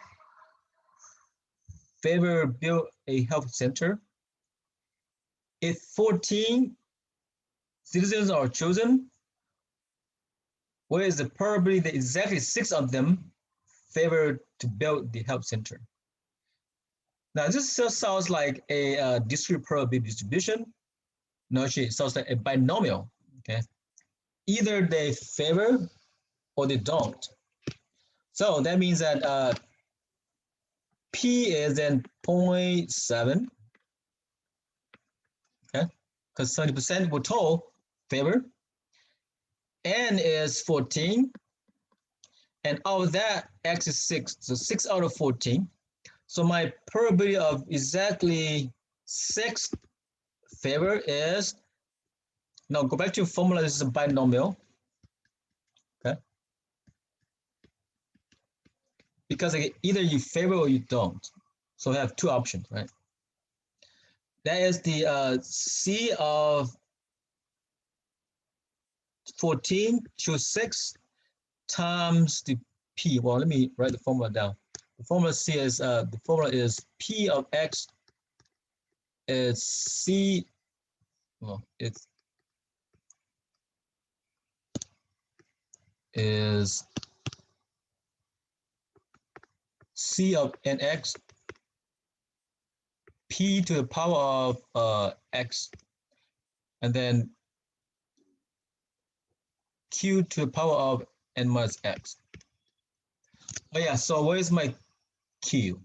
[SPEAKER 1] favor build a health center. If 14 citizens are chosen, what is the probability that exactly 6 of them favor to build the health center? Now, this just sounds like a discrete probability distribution. No, actually, it sounds like a binomial. Okay, either they favor or they don't. So that means that P is then 0.7. Okay, because 70% were told favor. N is 14, and out of that, X is 6. So 6 out of 14. So my probability of exactly 6 favor is, now go back to your formula, this is a binomial. Okay. Because again, either you favor or you don't. So we have two options, right? That is the C of 14 to 6 times the P. Well, let me write the formula down. The formula C is the formula is P of X is C. Well, it is C of nx P to the power of X, and then Q to the power of n minus X. Oh yeah, so where is my Q?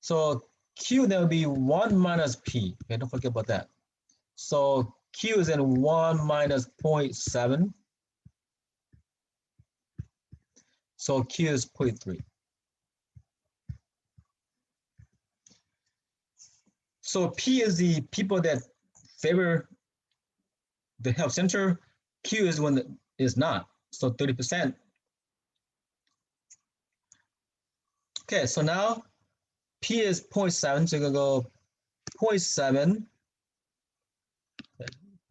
[SPEAKER 1] So Q, that will be 1 minus P. Okay, don't forget about that. So Q is then 1 minus 0.7. So Q is 0.3. So P is the people that favor the health center. Q is one that is not. So 30%. Okay, so now P is 0.7, so you're gonna go 0.7,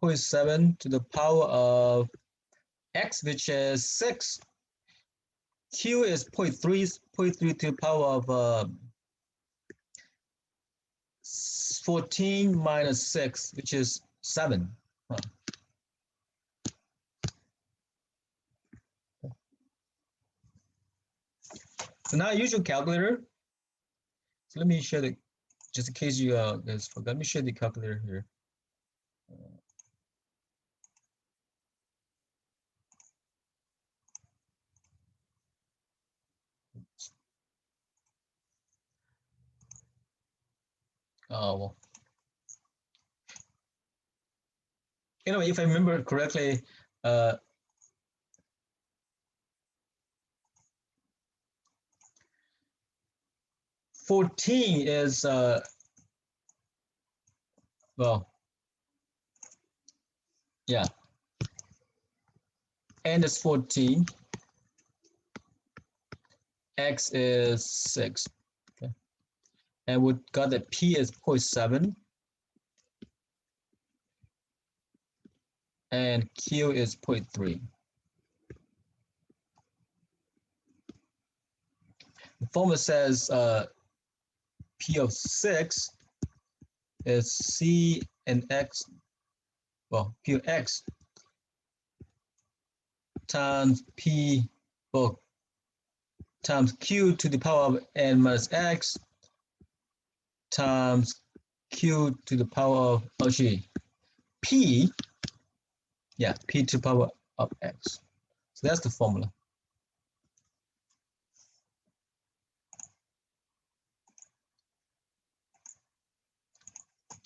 [SPEAKER 1] 0.7 to the power of X, which is 6. Q is 0.3 to the power of 14 minus 6, which is 7. Huh. So now use your calculator. So let me share the, just in case you guys forgot, let me share the calculator here. Oh, well. Anyway, if I remember correctly, 14 is, well, yeah, N is 14, X is 6, okay, and we got that P is 0.7, and Q is 0.3. The formula says P of 6 is C and X, well, P of X times P, well, times Q to the power of N minus X times Q to the power of, oh gee, P, yeah, P to the power of X. So that's the formula.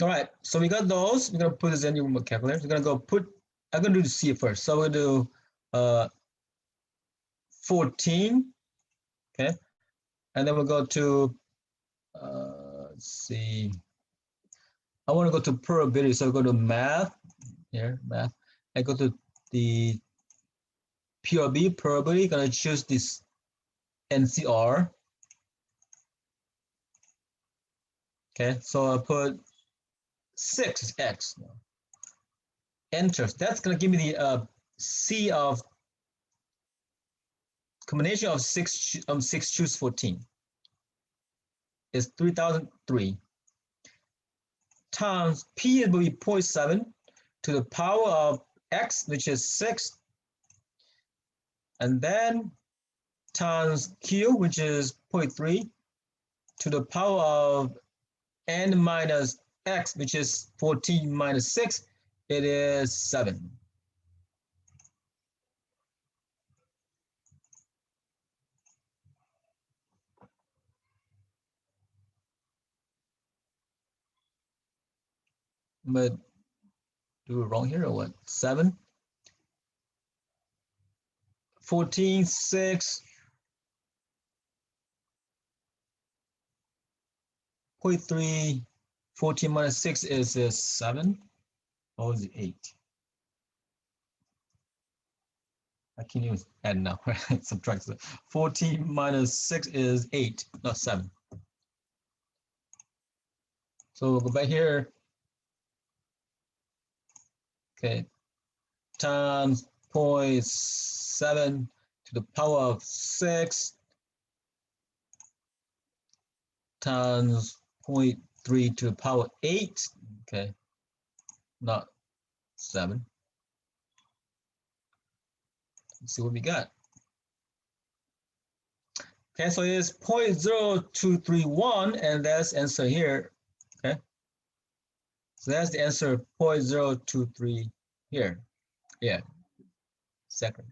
[SPEAKER 1] All right, so we got those. We're gonna put this in your calculator. We're gonna go put, I'm gonna do the C first. So we're gonna do 14, okay? And then we'll go to, let's see. I wanna go to probability, so we'll go to math, here, math. I go to the PRB, probability, gonna choose this NCR. Okay, so I put 6 X. Enter. That's gonna give me the C of combination of 6 choose 14 is 3003 times P will be 0.7 to the power of X, which is 6, and then times Q, which is 0.3 to the power of N minus X, which is 14 minus 6, it is 7. But do it wrong here or what? 7, 14, 6, 0.3, 14 minus 6 is 7, or is it 8? I can't even add now, right? Subtract. 14 minus 6 is 8, not 7. So we'll go back here. Okay, times 0.7 to the power of 6 times 0.3 to the power 8. Okay, not 7. Let's see what we got. Okay, so it's 0.0231, and that's answer here. Okay, so that's the answer, 0.023 here. Yeah, second.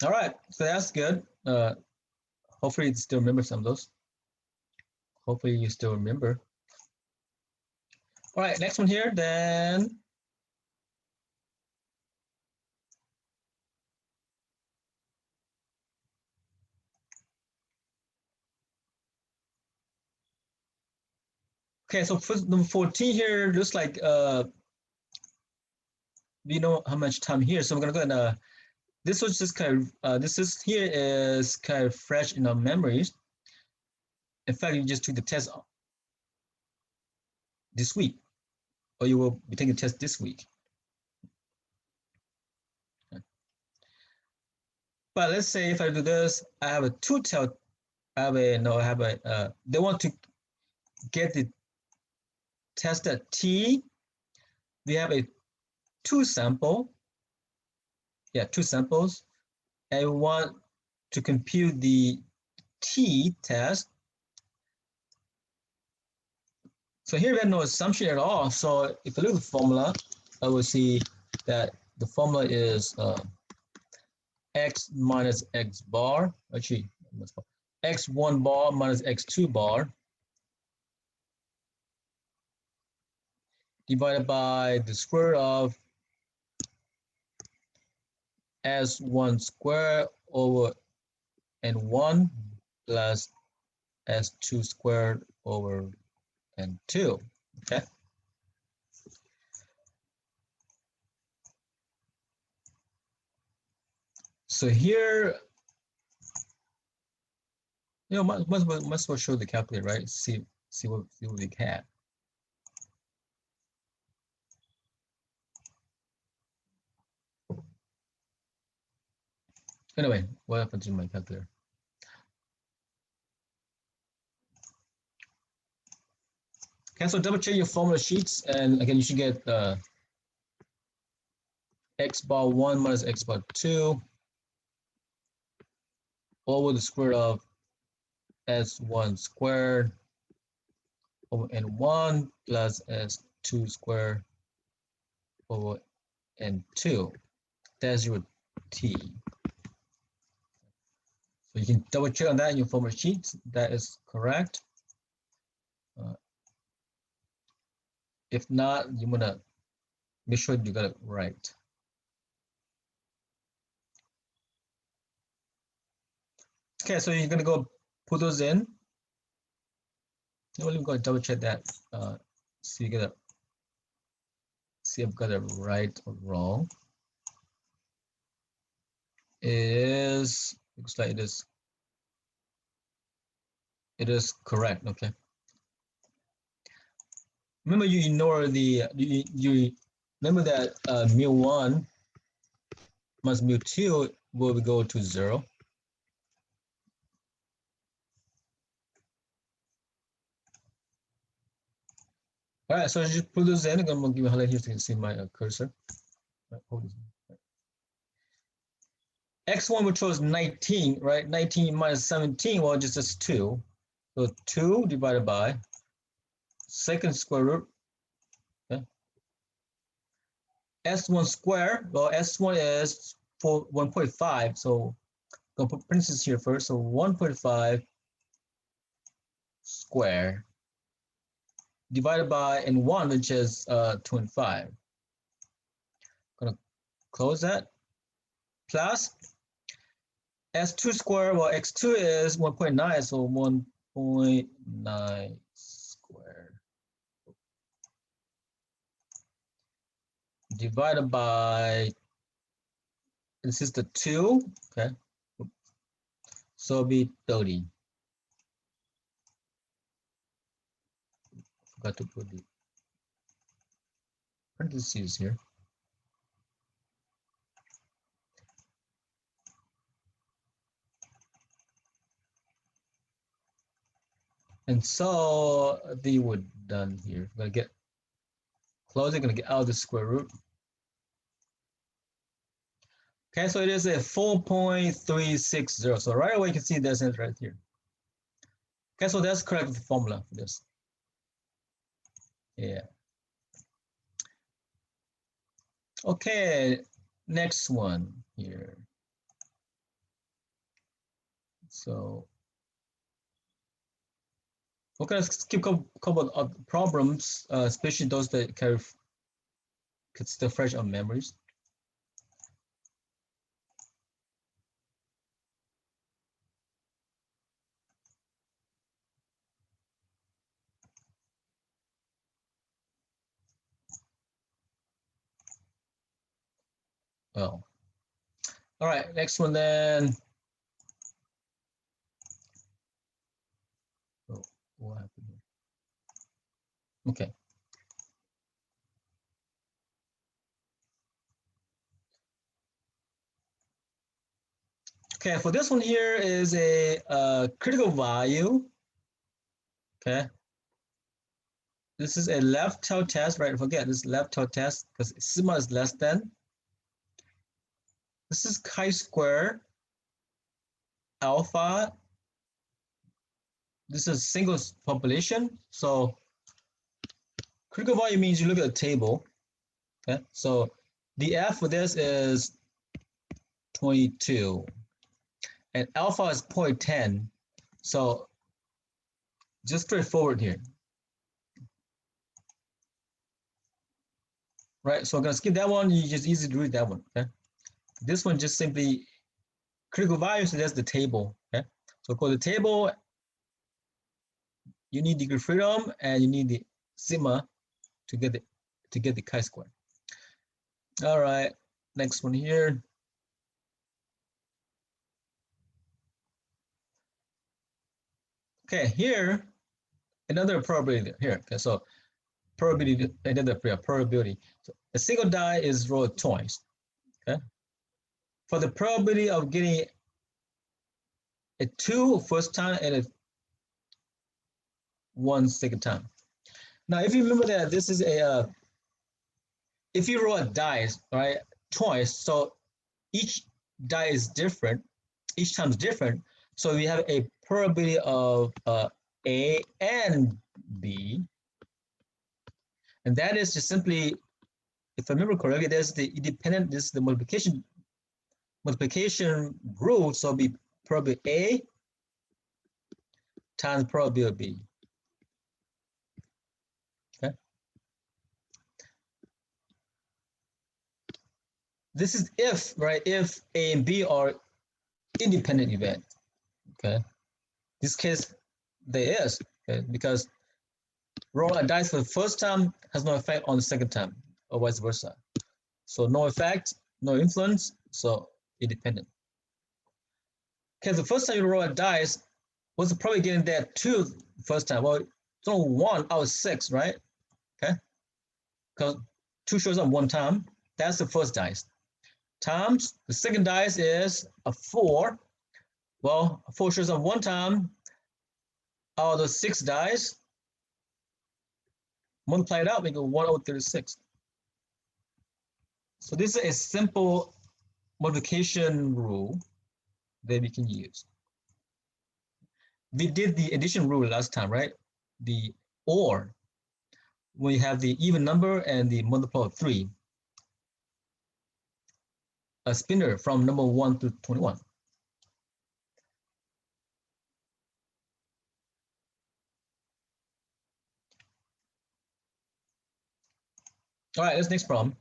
[SPEAKER 1] All right, so that's good. Hopefully you still remember some of those. Hopefully you still remember. All right, next one here, then. Okay, so for number 14 here, looks like we know how much time here. So we're gonna go and this was just kind of this is here is kind of fresh in our memories. In fact, you just took the test this week, or you will be taking the test this week. Okay. But let's say if I do this, I have a two-tailed. I have a they want to get the test at T. We have a two samples, and we want to compute the T test. So here we have no assumption at all. So if I look at the formula, I will see that the formula is x minus x bar, actually x1 bar minus x2 bar divided by the square of s1 square over n1 plus s2 squared over n2. Okay. So here, you know, must as well show the calculator, right? See what we have. Anyway, what happened to my calculator? Okay, so double check your formula sheets, and again, you should get x bar 1 minus x bar 2 over the square root of s1 squared over n1 plus s2 squared over n2. That's your t. So you can double check on that in your formula sheets. That is correct. If not, you want to make sure you got it right. Okay, so you're going to go put those in. Let me go double check that. See if you get it. See if I've got it right or wrong. It is, looks like it is. It is correct. Okay. Remember, you ignore the you remember that mu1 minus mu2 will go to 0. All right, so I just put this in. I'm gonna give you a highlight here so you can see my cursor. X1 we chose 19, right? 19 minus 17, well, just 2. So 2 divided by second square root. Okay. S1 squared, well, S1 is 1.5, so I'm gonna put parentheses here first. So 1.5 squared divided by n1, which is 2.5. Gonna close that. Plus S2 squared, well, x2 is 1.9, so 1.9 squared divided by, this is the 2, okay? So it'll be 30. Forgot to put the parentheses here. And so the we're done here. We're gonna get closing, gonna get out of the square root. Okay, so it is a 4.360. So right away you can see this right here. Okay, so that's correct formula for this. Yeah. Okay, next one here. So okay, let's keep a couple of problems, especially those that carry still fresh on memories. Oh, all right, next one then. Oh, what happened here? Okay. Okay, for this one here is a critical value. Okay. This is a left tail test, right? Forget this left tail test because sigma is less than. This is chi-square alpha. This is single population. So critical value means you look at the table. Okay, so the F for this is 22, and alpha is 0.10. So just straightforward here. Right, so I'm gonna skip that one. You just easy to read that one. Okay, this one just simply critical value. So that's the table. Okay, so for the table, you need degree of freedom and you need the sigma to get the chi-square. All right, next one here. Okay, here another probability here. Okay, so probability, another probability. So a single die is rolled twice. Okay. for the probability of getting a 2 first time and a 1 second time. Now, if you remember that this is a, if you roll a dice, right, twice, so each die is different, each time is different. So we have a probability of A and B, and that is just simply, if I remember correctly, there's the independent, this is the multiplication rule, so it'll be probability A times probability B. Okay. This is if, right, if A and B are independent event. Okay. This case, there is, okay, because roll a dice for the first time has no effect on the second time, or vice versa. So no effect, no influence, so independent. Okay, the first time you roll a dice, what's the probability getting that 2 first time? Well, it's only 1 out of 6, right? Okay, because 2 shows up 1 time. That's the first dice. Times the second dice is a 4. Well, a 4 shows up 1 time out of the 6 dice. Multiply it out, we go 1 over 36. So this is a simple multiplication rule that we can use. We did the addition rule last time, right? The OR, we have the even number and the multiple of 3. A spinner from number 1 to 21. All right, let's next problem.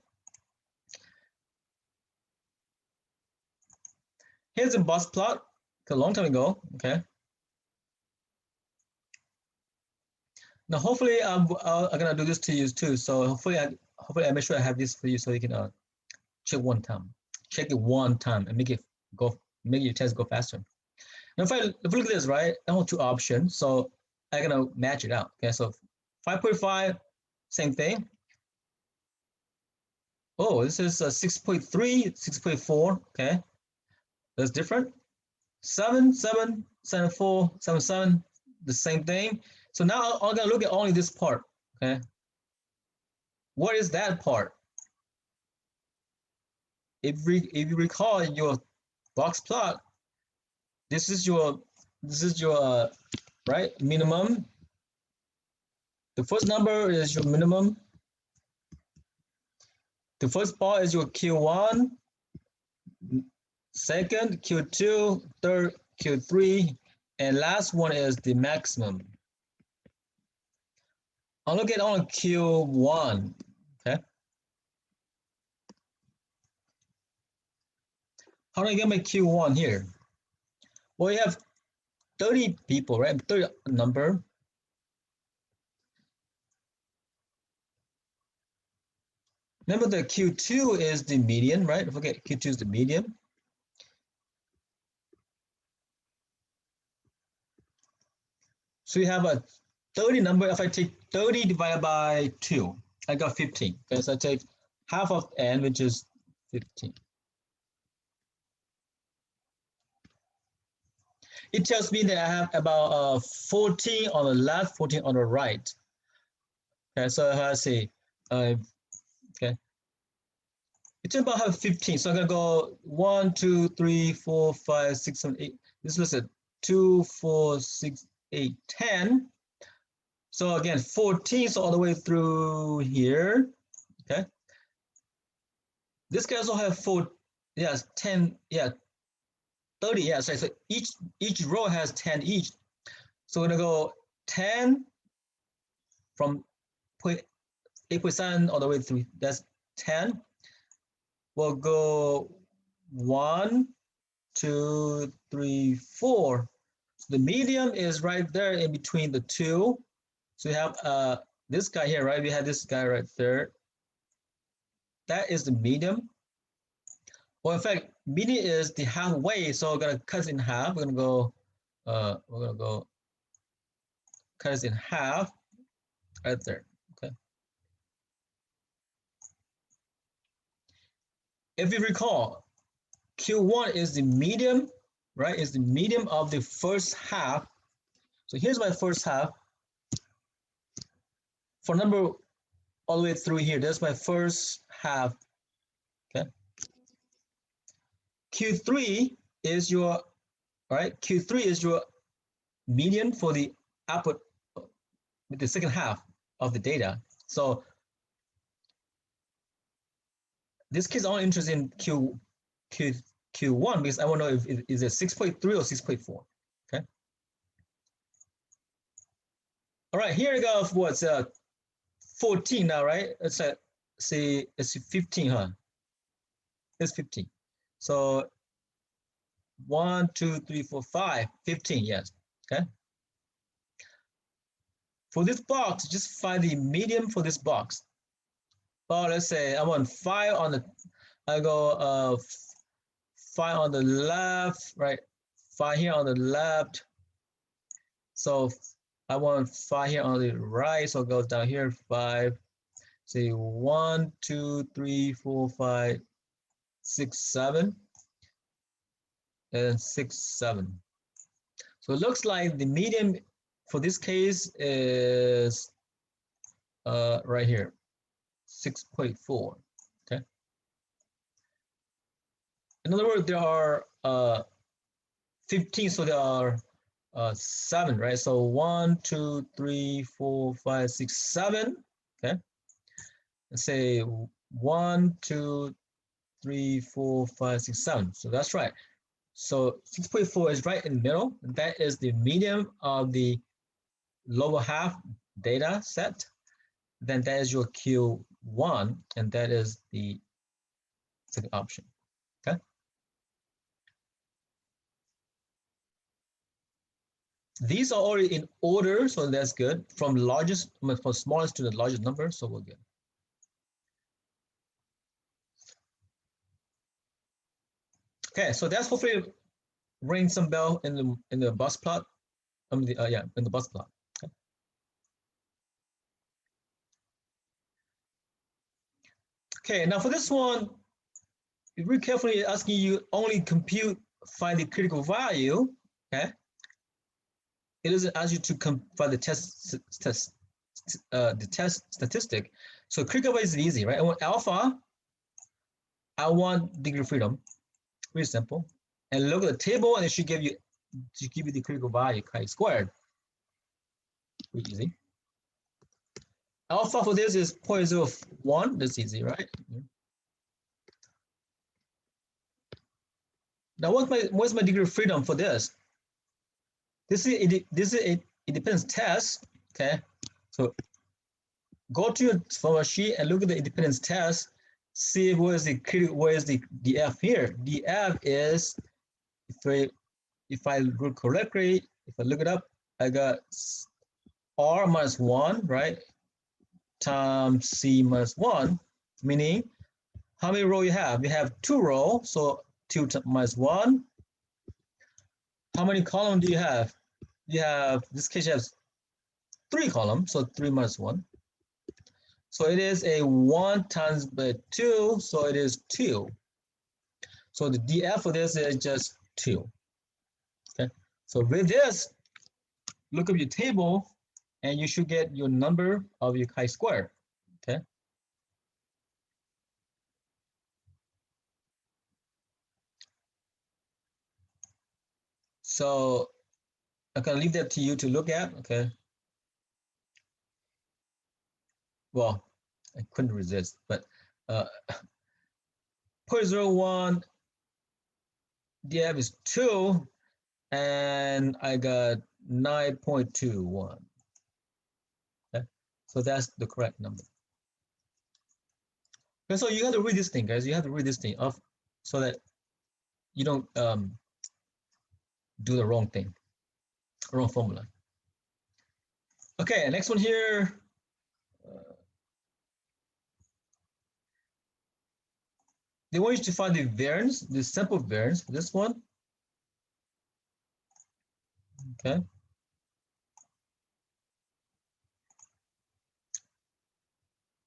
[SPEAKER 1] Here's a box plot a long time ago, okay? Now, hopefully, I'm gonna do this to you too. So hopefully I make sure I have this for you so you can check one time, check it one time, and make your test go faster. Now, if we look at this, right, I want 2 options, so I'm gonna match it out. Okay, so 5.5, same thing. Oh, this is 6.3, 6.4. Okay, that's different. 7, 7, 7, 4, 7, 7, the same thing. So now I'm gonna look at only this part. Okay, what is that part? If you recall your box plot, this is your right minimum. The first number is your minimum. The first bar is your Q1, second Q2, third Q3, and last one is the maximum. I'll look at on Q1. Okay. How do I get my Q1 here? Well, you have 30 people, right? 30 number. Remember the Q2 is the median, right? Don't forget Q2 is the median. So you have a 30 number. If I take 30 divided by 2, I got 15. Okay, so I take half of n, which is 15. It tells me that I have about 14 on the left, 14 on the right. Okay, so I say, okay. It's about have 15. So I'm gonna go 1, 2, 3, 4, 5, 6, 7, 8. This was a 2, 4, 6, 8, 10. So again, 14 so all the way through here. Okay. This guy also have 4, yes, 10, yeah, 30, yeah. So each row has 10 each. So we're gonna go 10 from 8.7 all the way through. That's 10. We'll go 1, 2, 3, 4. So the medium is right there in between the 2. So we have this guy here, right? We have this guy right there. That is the medium. Well, in fact, median is the halfway, so we're gonna cut it in half. We're gonna go cut it in half right there. Okay. If you recall, Q1 is the medium, right? Is the medium of the first half. So here's my first half. For number all the way through here, that's my first half. Okay. Q3 is your, all right, Q3 is your median for the output with the second half of the data. So this case, I'm only interested in Q1 because I want to know if it is a 6.3 or 6.4. Okay. All right, here we go. What's 14 now, right? It's say it's 15, huh? It's 15. So 1, 2, 3, 4, 5, 15, yes. Okay. For this box, just find the median for this box. Well, let's say I want 5 on the, I go 5 on the left, right? 5 here on the left. So I want 5 here on the right, so it goes down here, 5. Say 1, 2, 3, 4, 5, 6, 7, and 6, 7. So it looks like the median for this case is right here, 6.4. Okay. In other words, there are 15, so there are 7, right? So 1, 2, 3, 4, 5, 6, 7. Okay. Let's say 1, 2, 3, 4, 5, 6, 7. So that's right. So 6.4 is right in the middle. That is the median of the lower half data set. Then that is your Q1, and that is the second option. Okay. These are already in order, so that's good. From largest, from smallest to the largest number, so we're good. Okay, so that's hopefully ring some bell in the bus plot. In the bus plot. Okay. Okay, now for this one, very carefully asking you only compute, find the critical value. Okay. It doesn't ask you to find the test statistic. So critical value is easy, right? I want alpha. I want degree of freedom. Very simple. And look at the table, and it should give you the critical value chi-squared. Pretty easy. Alpha for this is 0.01. That's easy, right? Now, what's my degree of freedom for this? This is it depends test. Okay, so go to your formula sheet and look at the independence test. See where is the df here. Df is, if I look correctly, if I look it up, I got r minus 1, right, times c minus 1, meaning how many rows you have? You have 2 rows, so 2 minus 1. How many columns do you have? You have, in this case, you have 3 columns, so 3 minus 1. So it is a 1 times by 2, so it is 2. So the df for this is just 2. Okay, so with this, look up your table, and you should get your number of your chi-square. Okay. So I'm gonna leave that to you to look at. Okay. Well, I couldn't resist, but 0.01 df is 2, and I got 9.21. Okay, so that's the correct number. Okay, so you have to read this thing, guys. You have to read this thing off so that you don't do the wrong thing, wrong formula. Okay, next one here. They want you to find the variance, the sample variance for this one. Okay.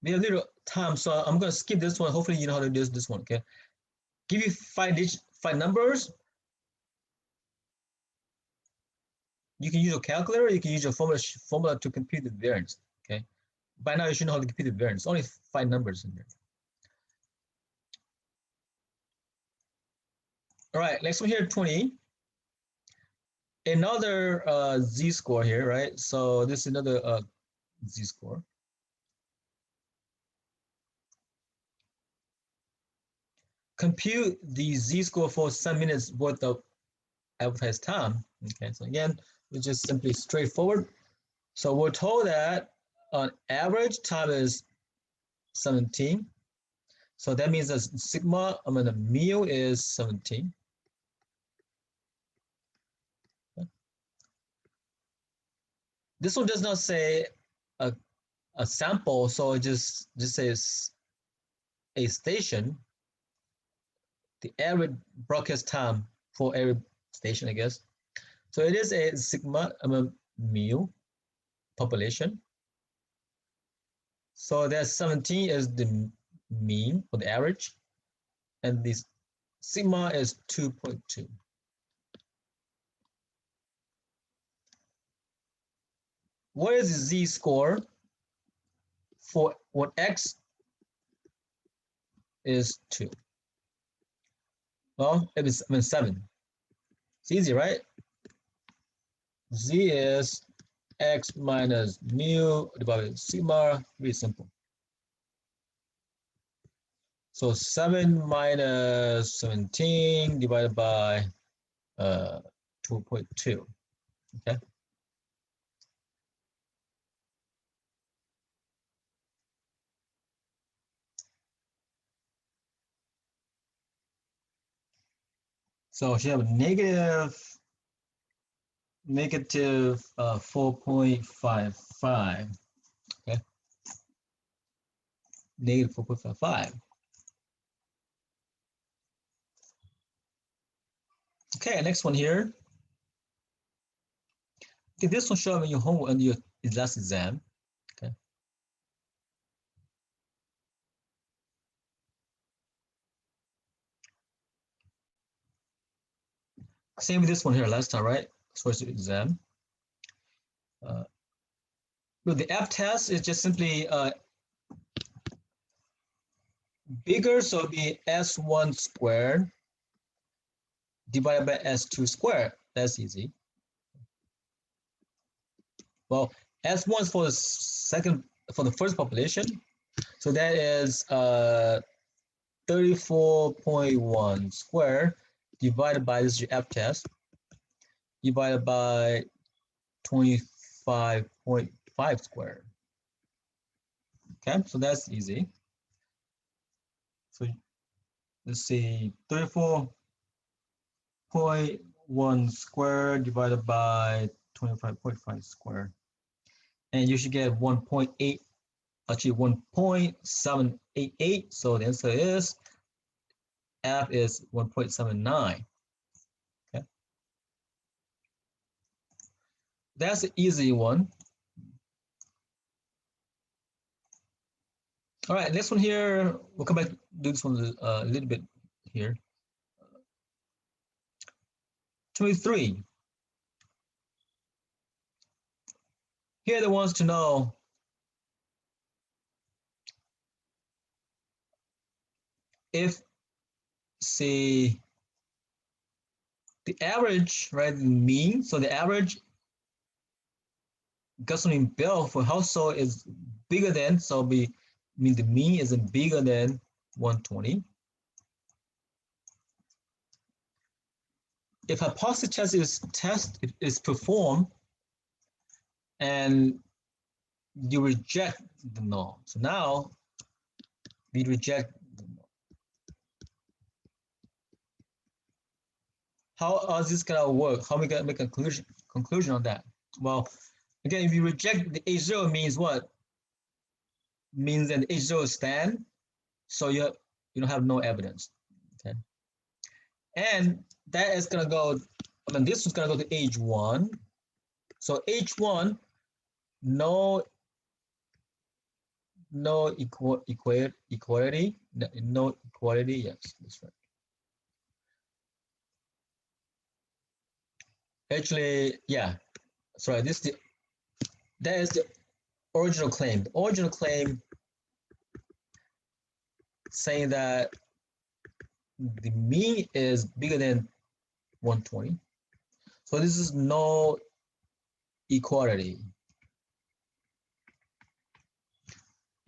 [SPEAKER 1] We have little time, so I'm going to skip this one. Hopefully, you know how to do this one. Okay. Give you find numbers, you can use your calculator, you can use your formula to compute the variance, okay? By now you should know how to compute the variance, only 5 numbers in there. All right, next one here, 20. Another z-score here, right? So this is another z-score. Compute the z-score for 7 minutes worth of advertised time. Okay, so again, it's just simply straightforward. So we're told that on average time is 17. So that means that sigma, the mu is 17. Okay. This one does not say a sample, so it just says a station. The average broadcast time for every station, I guess. So it is a sigma, mu population. So that 17 is the mean or the average, and this sigma is 2.2. What is the z-score for when x is 2? Well, it is 7. It's easy, right? Z is x minus mu divided by sigma. Very simple. So 7 minus 17 divided by 2.2. Okay. So she have negative 4.55. Okay. Negative 4.55. Okay, next one here. Okay, this one show up in your homework and your last exam. Okay. Same with this one here last time, right? First exam. But the F test is just simply bigger, so it'll be S1 squared divided by S2 squared. That's easy. Well, S1 is for the first population. So that is 34.1 squared divided by this is your F test divided by 25.5 squared. Okay, so that's easy. So let's see, 34.1 squared divided by 25.5 squared. And you should get 1.8, actually 1.788. So the answer is F is 1.79. Okay. That's an easy one. All right, next one here, we'll come back to do this one a little bit here. 23. Here are the ones to know if, say, the average, right, the mean, so the average gasoline bill for household is bigger than, so mean the mean is bigger than 120. If hypothesis test is performed and you reject the null. So now we reject the null. How is this gonna work? How are we gonna make a conclusion on that? Well, again, if you reject the H0 means what? Means that the H0 is stand, so you don't have no evidence. Okay. And that is gonna go, this is gonna go to H1. So H1, no equality, yes, that's right. Actually, yeah. Sorry, that is the original claim. The original claim saying that the mean is bigger than 120. So this is no equality.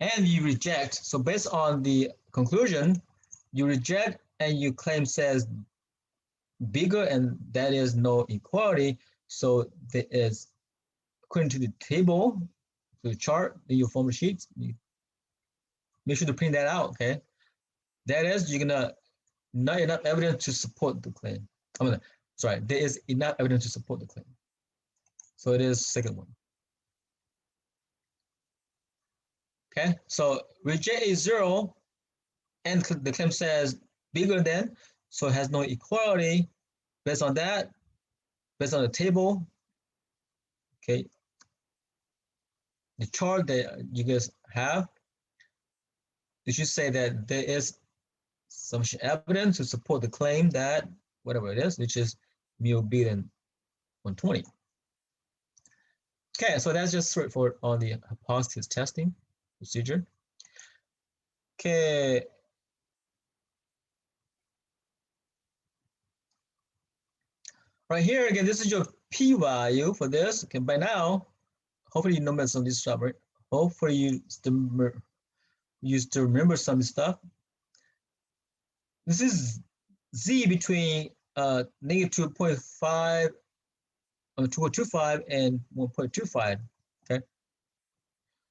[SPEAKER 1] And you reject. So based on the conclusion, you reject and you claim says bigger, and that is no equality. So there is, according to the table, to the chart in your formula sheets, you make sure to print that out, okay? That is, you're gonna not enough evidence to support the claim. I mean, sorry, there is enough evidence to support the claim. So it is second one. Okay, so reject is 0, and the claim says bigger than, so it has no equality. Based on that, based on the table, okay, the chart that you guys have, you should say that there is sufficient evidence to support the claim that whatever it is, which is mu bigger than 120. Okay, so that's just straightforward on the hypothesis testing procedure. Okay. Right here again, this is your p-value for this. Okay, by now, hopefully you know some of this stuff, right? Hopefully you used to remember some stuff. This is z between negative 2.5, 2.25 and 1.25. Okay,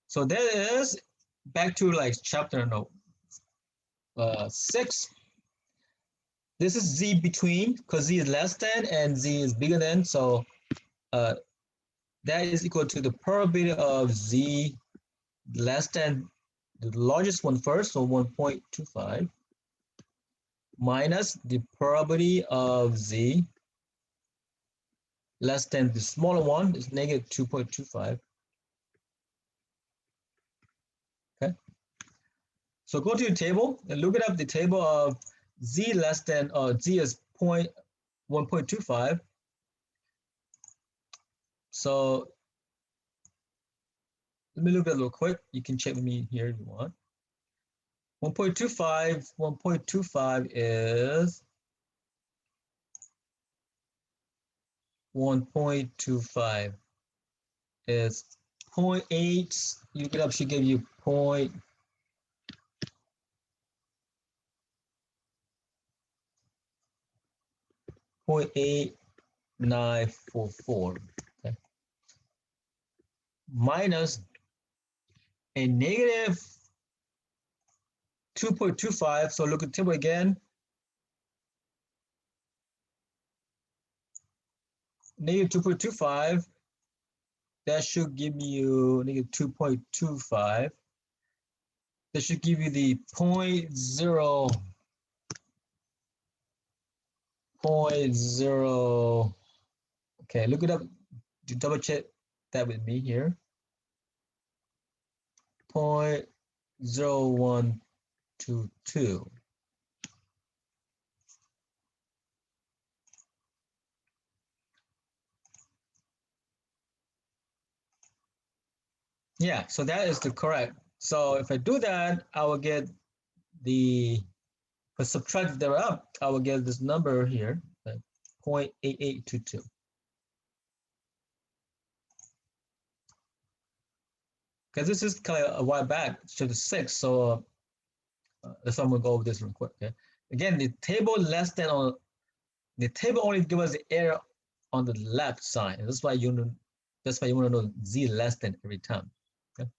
[SPEAKER 1] so that is back to like chapter 6. This is z between, because z is less than and z is bigger than, so that is equal to the probability of z less than the largest one first, so 1.25, minus the probability of z less than the smaller one is negative 2.25. Okay, so go to the table and look it up, the table of z less than, z is 1.25. So let me look at it real quick. You can check with me here if you want. 1.25 is 1.25 is 0.8. You look it up, should give you 0.8944. Okay, minus a negative 2.25. So look at the table again. Negative 2.25. That should give you negative 2.25. That should give you the 0.0. Okay, look it up. Double check that with me here. 0.0122. Yeah, so that is the correct. So if I do that, I will get the, if I subtract that up, I will get this number here, 0.8822. Because this is kind of a while back, chapter 6, so that's why I'm gonna go over this real quick. Okay, again, the table less than on the table only gives us the error on the left side, and that's why you want to know z less than every time. Okay.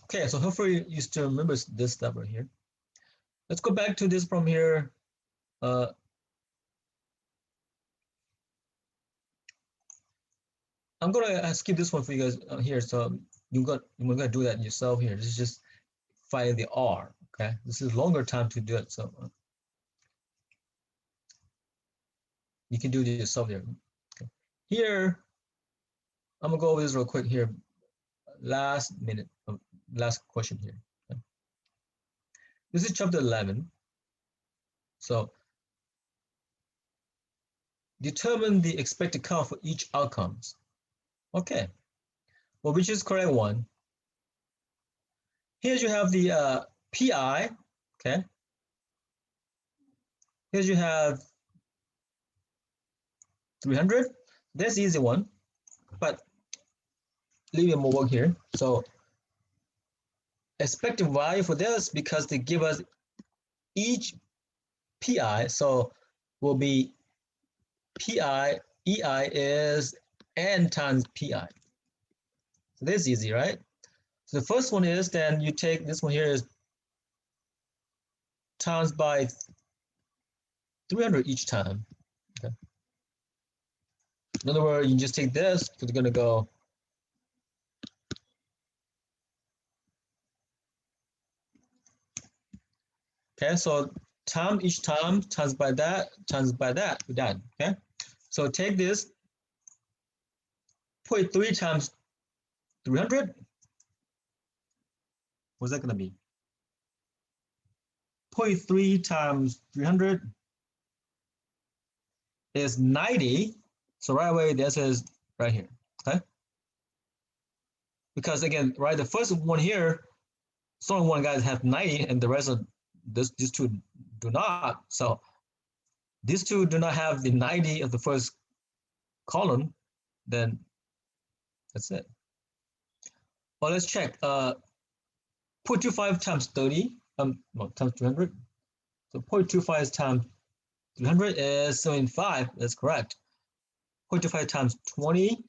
[SPEAKER 1] Okay, so hopefully you still remember this stuff right here. Let's go back to this from here. I'm gonna skip this one for you guys here. So you're gonna do that yourself here. This is just find the R. Okay, this is longer time to do it. So you can do it yourself here. Okay. Here, I'm gonna go over this real quick here. Last minute, last question here. Okay. This is chapter 11. So determine the expected count for each outcomes. Okay, well, which is correct one? Here you have the PI, okay? Here you have 300. That's the easy one, but leave more work here. So expected value for this, because they give us each PI, so will be PI, EI is N times PI. So that's easy, right? So the first one is, then you take this one here is times by 300 each time. Okay. In other words, you just take this, because you're going to go okay, so each time times by that, we're done. Okay, so take this, put 3 times 300. What's that going to be? 0.3 times 300 is 90. So right away, this is right here. Okay, because again, right, the first one here, it's only one guy that has 90, and the rest of these two do not. So these two do not have the 90 of the first column, then that's it. Well, let's check. 0.25 times 30, no, times 300. So 0.25 times 300 is 75. That's correct. 0.25 times 20.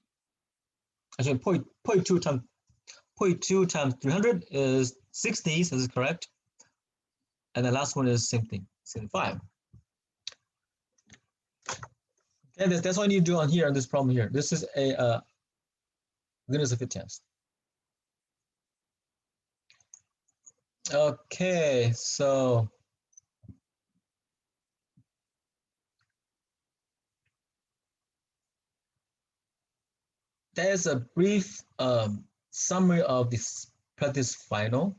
[SPEAKER 1] Actually, 0.2 times 300 is 60. So this is correct. And the last one is same thing, 75. Okay, that's all you need to do on here on this problem here. This is a goodness of fit test. Okay, so there's a brief summary of this practice final.